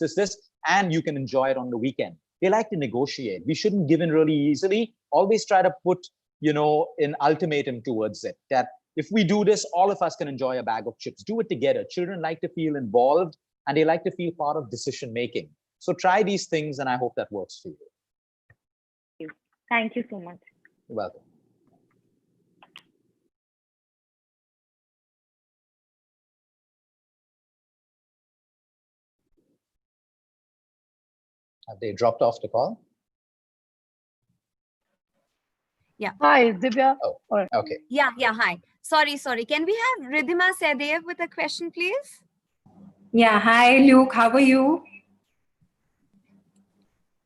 and you can enjoy it on the weekend. They like to negotiate. We shouldn't give in really easily. Always try to put, an ultimatum towards it, that if we do this, all of us can enjoy a bag of chips. Do it together. Children like to feel involved and they like to feel part of decision making. So try these things and I hope that works for you. Thank you so much. You're welcome. Have they dropped off the call? Yeah. Hi, Divya. Oh, okay. Yeah, hi. Sorry. Can we have Ridhima Sadev with a question, please? Yeah, hi Luke, how are you?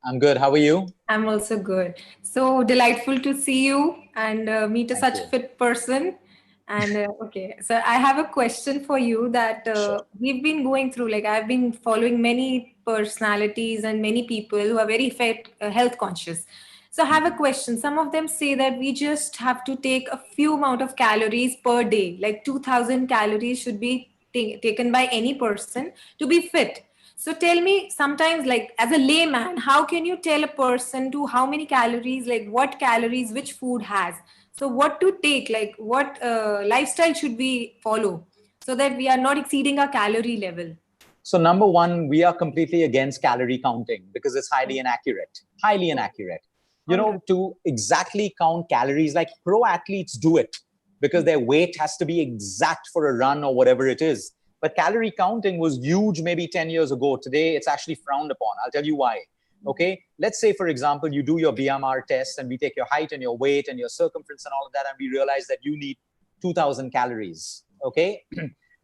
I'm good. How are you? I'm also good. So delightful to see you and meet such a fit person. And okay, so I have a question for you that Sure. we've been going through, like I've been following many personalities and many people who are very health conscious. So I have a question. Some of them say that we just have to take a few amount of calories per day, like 2000 calories should be taken by any person to be fit. So tell me, sometimes, like as a layman, how can you tell a person to how many calories, like what calories, which food has? So what to take, like what lifestyle should we follow so that we are not exceeding our calorie level? So number one, we are completely against calorie counting because it's highly inaccurate. Highly inaccurate. To exactly count calories, like pro athletes do it because their weight has to be exact for a run or whatever it is. But calorie counting was huge maybe 10 years ago. Today, it's actually frowned upon. I'll tell you why. Okay. Let's say, for example, you do your BMR test and we take your height and your weight and your circumference and all of that. And we realize that you need 2000 calories. Okay.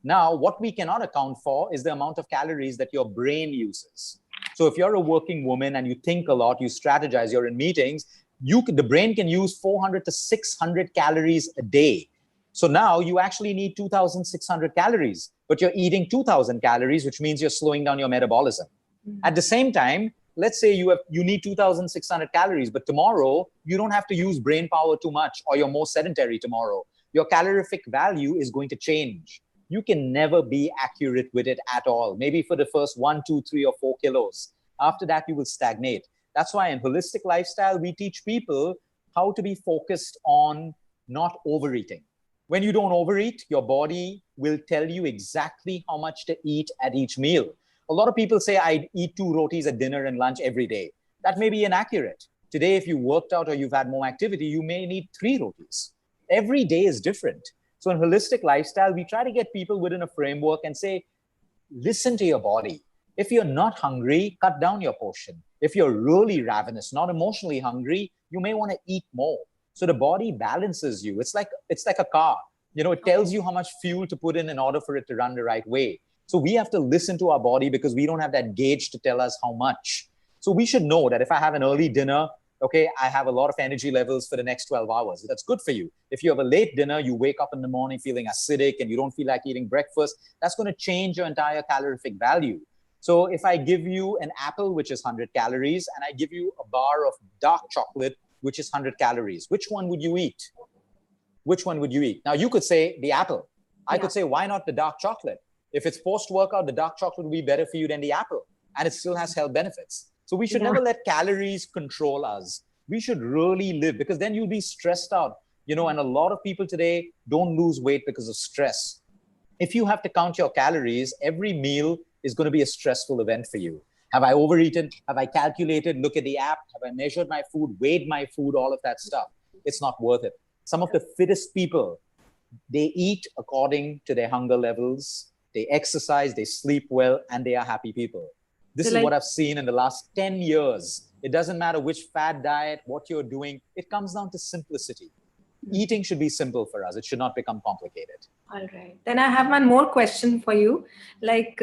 Now, what we cannot account for is the amount of calories that your brain uses. So if you're a working woman and you think a lot, you strategize, you're in meetings, the brain can use 400 to 600 calories a day. So now you actually need 2,600 calories, but you're eating 2,000 calories, which means you're slowing down your metabolism. Mm-hmm. At the same time, let's say you need 2,600 calories, but tomorrow you don't have to use brain power too much, or you're more sedentary tomorrow. Your calorific value is going to change. You can never be accurate with it at all. Maybe for the first 1, 2, 3, or 4 kilos. After that, you will stagnate. That's why in holistic lifestyle, we teach people how to be focused on not overeating. When you don't overeat, your body will tell you exactly how much to eat at each meal. A lot of people say, I eat 2 rotis at dinner and lunch every day. That may be inaccurate. Today, if you worked out or you've had more activity, you may need 3 rotis. Every day is different. So in holistic lifestyle, we try to get people within a framework and say, listen to your body. If you're not hungry, cut down your portion. If you're really ravenous, not emotionally hungry, you may want to eat more. So the body balances you. It's like a car. It tells you how much fuel to put in order for it to run the right way. So we have to listen to our body because we don't have that gauge to tell us how much. So we should know that if I have an early dinner, okay, I have a lot of energy levels for the next 12 hours. That's good for you. If you have a late dinner, you wake up in the morning feeling acidic and you don't feel like eating breakfast, that's going to change your entire calorific value. So if I give you an apple, which is 100 calories, and I give you a bar of dark chocolate, which is 100 calories, which one would you eat? Which one would you eat? Now, you could say the apple. I could say, why not the dark chocolate? If it's post-workout, the dark chocolate will be better for you than the apple, and it still has health benefits. So we should never let calories control us. We should really live, because then you'll be stressed out. And a lot of people today don't lose weight because of stress. If you have to count your calories, every meal is going to be a stressful event for you. Have I overeaten? Have I calculated? Look at the app. Have I measured my food, weighed my food, all of that stuff? It's not worth it. Some of the fittest people, they eat according to their hunger levels. They exercise, they sleep well, and they are happy people. This is what I've seen in the last 10 years. It doesn't matter which fad diet, what you're doing. It comes down to simplicity. Eating should be simple for us. It should not become complicated. All right. Then I have one more question for you. Like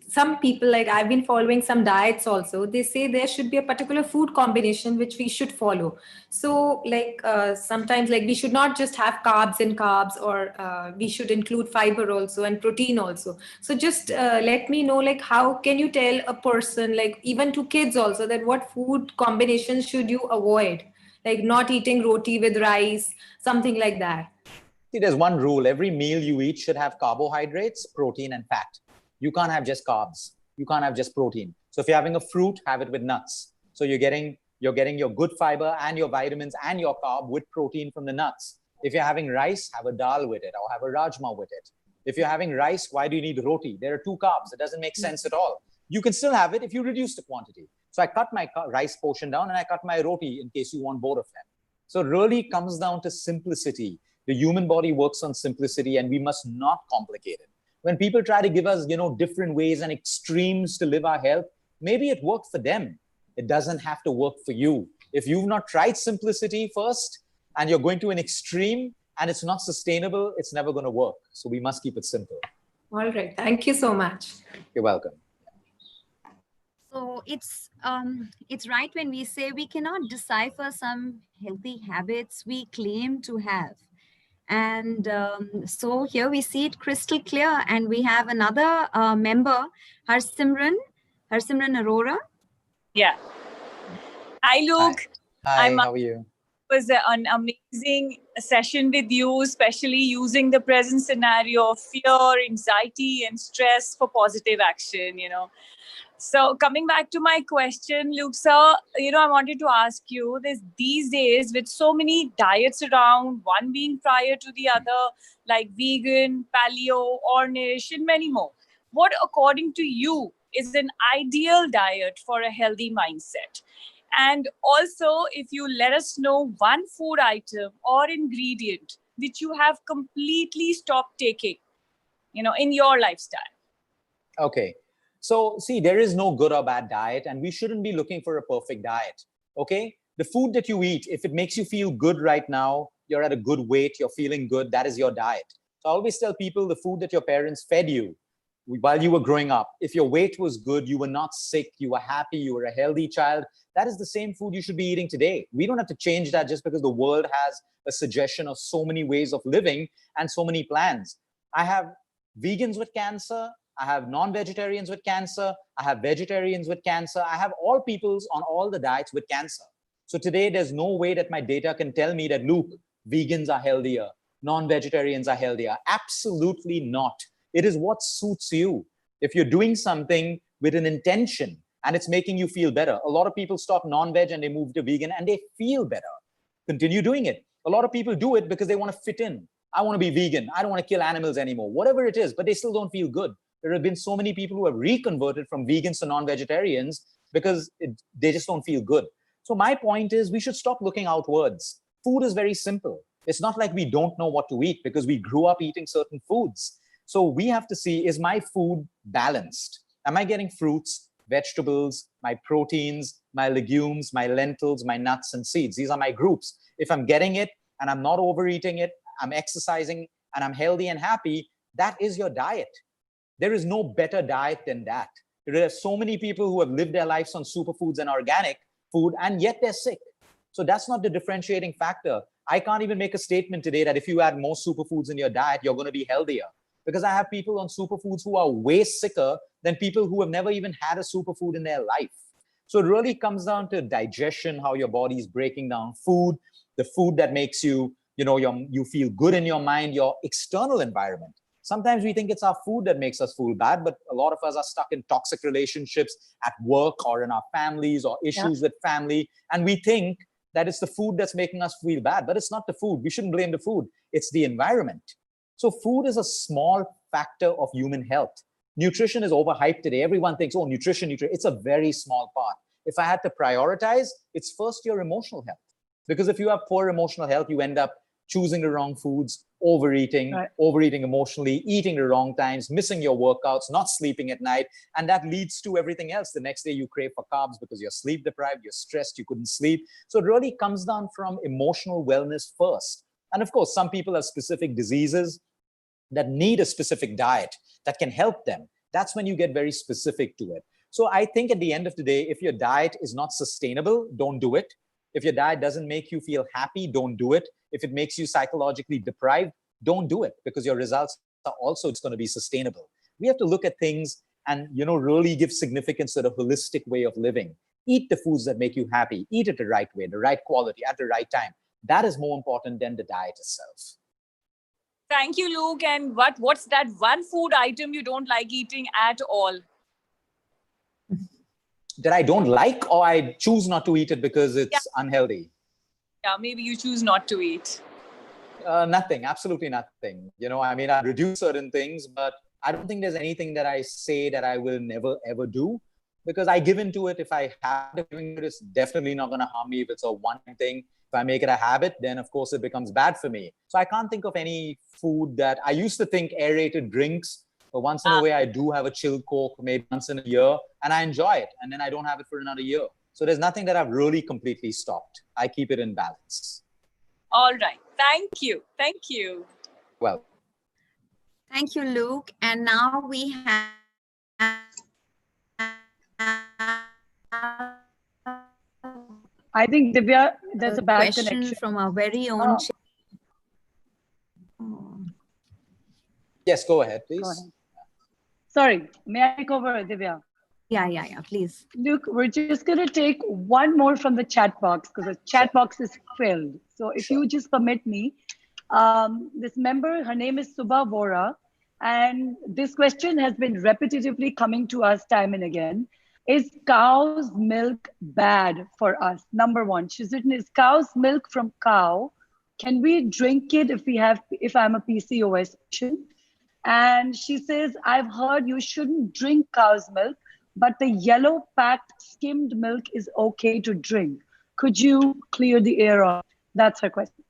some people, like I've been following some diets also. They say there should be a particular food combination which we should follow. So like sometimes like we should not just have carbs and carbs, or we should include fiber also and protein also. So just let me know, like how can you tell a person, like even to kids also, that what food combinations should you avoid? like not eating roti with rice, something like that? See, there's one rule. Every meal you eat should have carbohydrates, protein, and fat. You can't have just carbs. You can't have just protein. So if you're having a fruit, have it with nuts. So you're getting your good fiber and your vitamins and your carb with protein from the nuts. If you're having rice, have a dal with it or have a rajma with it. If you're having rice, why do you need roti? There are 2 carbs. It doesn't make sense at all. You can still have it if you reduce the quantity. So I cut my rice portion down and I cut my roti in case you want both of them. So it really comes down to simplicity. The human body works on simplicity and we must not complicate it. When people try to give us, different ways and extremes to live our health, maybe it worked for them. It doesn't have to work for you. If you've not tried simplicity first and you're going to an extreme and it's not sustainable, it's never going to work. So we must keep it simple. All right. Thank you so much. You're welcome. So it's right when we say we cannot decipher some healthy habits we claim to have. And so here we see it crystal clear. And we have another member, Harsimran Arora. Yeah. Hi, Luke. Hi, how are you? It was an amazing session with you, especially using the present scenario of fear, anxiety, and stress for positive action, So coming back to my question, Luke, sir, I wanted to ask you, these days with so many diets around, one being prior to the other, like vegan, paleo, Ornish, and many more. What, according to you, is an ideal diet for a healthy mindset? And also, if you let us know one food item or ingredient which you have completely stopped taking, in your lifestyle. Okay. So see, there is no good or bad diet, and we shouldn't be looking for a perfect diet. Okay. The food that you eat, if it makes you feel good right now, you're at a good weight, you're feeling good, that is your diet. So I always tell people the food that your parents fed you while you were growing up, if your weight was good, you were not sick, you were happy, you were a healthy child, that is the same food you should be eating today. We don't have to change that just because the world has a suggestion of so many ways of living and so many plans. I have vegans with cancer. I have non-vegetarians with cancer. I have vegetarians with cancer. I have all peoples on all the diets with cancer. So today, there's no way that my data can tell me that, Luke, vegans are healthier, non-vegetarians are healthier. Absolutely not. It is what suits you. If you're doing something with an intention and it's making you feel better, a lot of people stop non-veg and they move to vegan and they feel better. Continue doing it. A lot of people do it because they want to fit in. I want to be vegan. I don't want to kill animals anymore, whatever it is, but they still don't feel good. There have been so many people who have reconverted from vegans to non-vegetarians because they just don't feel good. So my point is we should stop looking outwards. Food is very simple. It's not like we don't know what to eat because we grew up eating certain foods. So we have to see, is my food balanced? Am I getting fruits, vegetables, my proteins, my legumes, my lentils, my nuts and seeds? These are my groups. If I'm getting it and I'm not overeating it, I'm exercising and I'm healthy and happy, that is your diet. There is no better diet than that. There are so many people who have lived their lives on superfoods and organic food, and yet they're sick. So that's not the differentiating factor. I can't even make a statement today that if you add more superfoods in your diet, you're going to be healthier. Because I have people on superfoods who are way sicker than people who have never even had a superfood in their life. So it really comes down to digestion, how your body is breaking down food, the food that makes you, you feel good in your mind, your external environment. Sometimes we think it's our food that makes us feel bad, but a lot of us are stuck in toxic relationships at work or in our families or issues with family. And we think that it's the food that's making us feel bad, but it's not the food. We shouldn't blame the food. It's the environment. So food is a small factor of human health. Nutrition is overhyped today. Everyone thinks, oh, nutrition. It's a very small part. If I had to prioritize, it's first your emotional health. Because if you have poor emotional health, you end up choosing the wrong foods, overeating emotionally, eating the wrong times, missing your workouts, not sleeping at night. And that leads to everything else. The next day you crave for carbs because you're sleep deprived, you're stressed, you couldn't sleep. So it really comes down from emotional wellness first. And of course, some people have specific diseases that need a specific diet that can help them. That's when you get very specific to it. So I think at the end of the day, if your diet is not sustainable, don't do it. If your diet doesn't make you feel happy, don't do it. If it makes you psychologically deprived, don't do it, because your results are also, it's going to be sustainable. We have to look at things and, really give significance to the holistic way of living. Eat the foods that make you happy. Eat it the right way, the right quality, at the right time. That is more important than the diet itself. Thank you, Luke. And what's that one food item you don't like eating at all? That I don't like, or I choose not to eat it because it's unhealthy? Yeah, maybe you choose not to eat. Nothing, absolutely nothing. I mean, I reduce certain things, but I don't think there's anything that I say that I will never, ever do, because I give into it. If I have to give into it, it's definitely not going to harm me. If it's a one thing, if I make it a habit, then of course it becomes bad for me. So I can't think of any food that I used to think aerated drinks, but once in a way I do have a chilled Coke maybe once in a year, and I enjoy it, and then I don't have it for another year. So there's nothing that I've really completely stopped. I keep it in balance. All right. Thank you. Thank you. Well, thank you, Luke. And now we have I think, Divya, there's a bad question connection from our very own. Yes, go ahead, please. Go ahead. Sorry, may I take over, Divya? Yeah, please. Luke, we're just going to take one more from the chat box because the chat box is filled. So if you just permit me, this member, her name is Subha Vora, and this question has been repetitively coming to us time and again. Is cow's milk bad for us? Number one, she's written, is cow's milk from cow? Can we drink it if I'm a PCOS patient? And she says, I've heard you shouldn't drink cow's milk, but the yellow packed skimmed milk is okay to drink. Could you clear the air on? That's her question.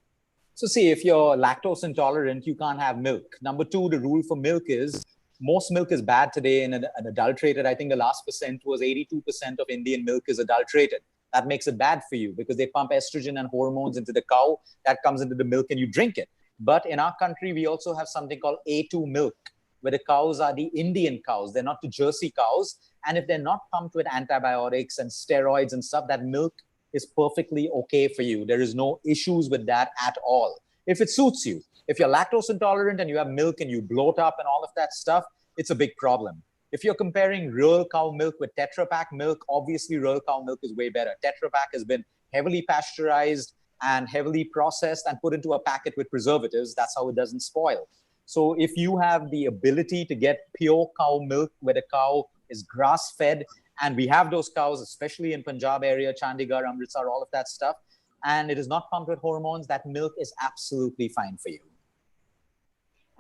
So see, if you're lactose intolerant, you can't have milk. Number two, the rule for milk is most milk is bad today and adulterated. I think the last percent was 82% of Indian milk is adulterated. That makes it bad for you because they pump estrogen and hormones into the cow. That comes into the milk and you drink it. But in our country, we also have something called A2 milk, where the cows are the Indian cows. They're not the Jersey cows. And if they're not pumped with antibiotics and steroids and stuff, that milk is perfectly okay for you. There is no issues with that at all. If it suits you. If you're lactose intolerant and you have milk and you bloat up and all of that stuff, it's a big problem. If you're comparing real cow milk with Tetra Pak milk, obviously real cow milk is way better. Tetra Pak has been heavily pasteurized and heavily processed and put into a packet with preservatives. That's how it doesn't spoil. So if you have the ability to get pure cow milk where the cow is grass-fed, and we have those cows, especially in Punjab area, Chandigarh, Amritsar, all of that stuff, and it is not pumped with hormones, that milk is absolutely fine for you.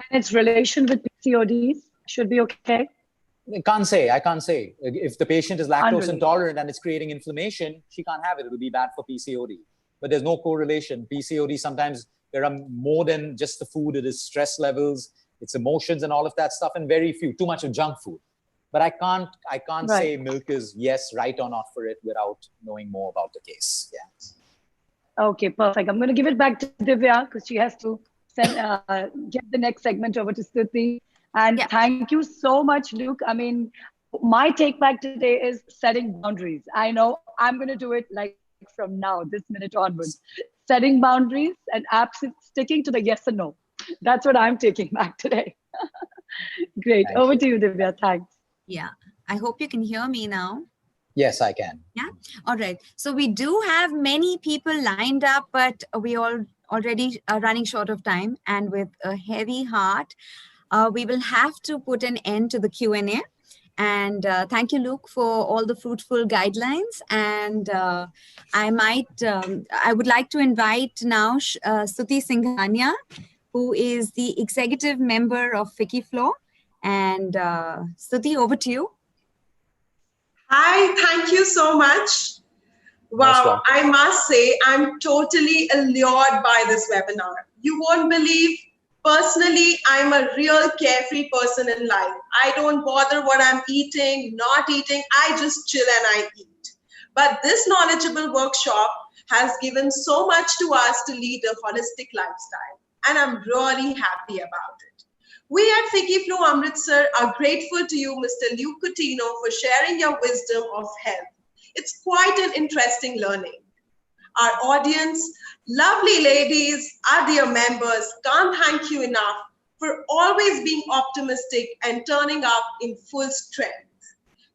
And its relation with PCODs should be okay? I can't say. If the patient is lactose intolerant and it's creating inflammation, she can't have it. It will be bad for PCOD. But there's no correlation. PCOD, sometimes there are more than just the food. It is stress levels, it's emotions and all of that stuff, and very few, too much of junk food. But I can't say milk is yes, right or not for it without knowing more about the case. Yeah. Okay, perfect. I'm going to give it back to Divya because she has to get the next segment over to Stuti. And thank you so much, Luke. I mean, my take back today is setting boundaries. I know I'm going to do it like from now, this minute onwards. Setting boundaries and sticking to the yes and no. That's what I'm taking back today. Great. Over to you, Divya. Thanks. Yeah, I hope you can hear me now. Yes, I can. Yeah. All right. So we do have many people lined up, but we all already are running short of time, and with a heavy heart, we will have to put an end to the Q&A. And thank you, Luke, for all the fruitful guidelines. And I would like to invite now Stuti Singhania, who is the executive member of FICCI And Stuti, over to you. Hi, thank you so much. Wow, I must say, I'm totally allured by this webinar. You won't believe, personally, I'm a real carefree person in life. I don't bother what I'm eating, not eating. I just chill and I eat. But this knowledgeable workshop has given so much to us to lead a holistic lifestyle. And I'm really happy about it. We at FICCI Amritsar are grateful to you, Mr. Luke Coutinho, for sharing your wisdom of health. It's quite an interesting learning. Our audience, lovely ladies, our dear members, can't thank you enough for always being optimistic and turning up in full strength.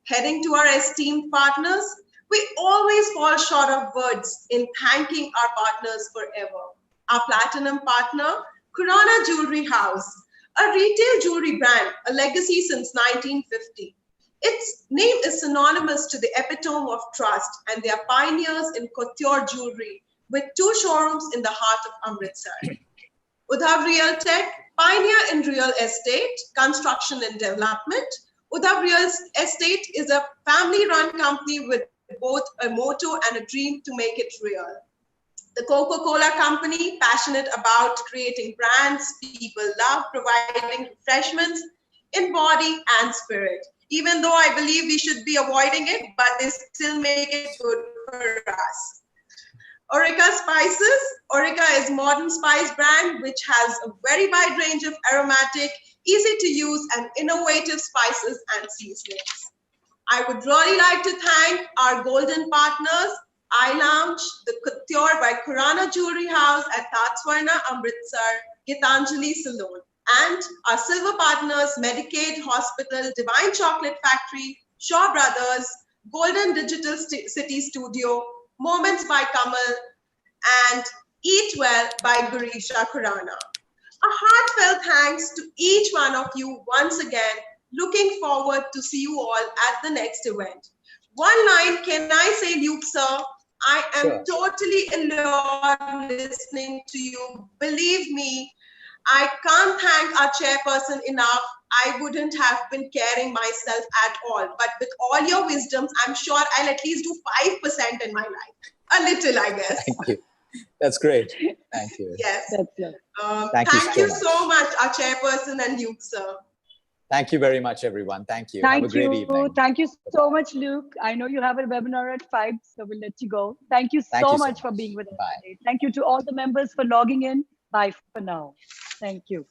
Heading to our esteemed partners, We always fall short of words in thanking our partners forever. Our platinum partner, Kurana Jewelry House, a retail jewelry brand, a legacy since 1950. Its name is synonymous to the epitome of trust, and they are pioneers in couture jewelry with 2 showrooms in the heart of Amritsar. Udhav Realtech, pioneer in real estate, construction and development. Udhav Real Estate is a family-run company with both a motto and a dream to make it real. The Coca-Cola Company, passionate about creating brands people love, providing refreshments in body and spirit. Even though I believe we should be avoiding it, but they still make it good for us. Orica Spices. Orica is modern spice brand which has a very wide range of aromatic, easy to use and innovative spices and seasonings. I would really like to thank our golden partners, iLounge, the Couture by Kurana Jewelry House at Tatswarna, Amritsar, Gitanjali Salon, and our silver partners, Medicaid Hospital, Divine Chocolate Factory, Shaw Brothers, Golden Digital City Studio, Moments by Kamal, and Eat Well by Gurisha Khurana. A heartfelt thanks to each one of you once again. Looking forward to see you all at the next event. One line, can I say, Luke, sir? I am totally alone listening to you. Believe me, I can't thank our chairperson enough. I wouldn't have been caring myself at all. But with all your wisdoms, I'm sure I'll at least do 5% in my life. A little, I guess. Thank you. That's great. Thank you. Yes. Thank you so much, our chairperson and Luke, sir. Thank you very much, everyone. Thank you. Have a great evening. Thank you so much, Luke. I know you have a webinar at 5, so we'll let you go. Thank you so much for being with us today. Thank you to all the members for logging in. Bye for now. Thank you.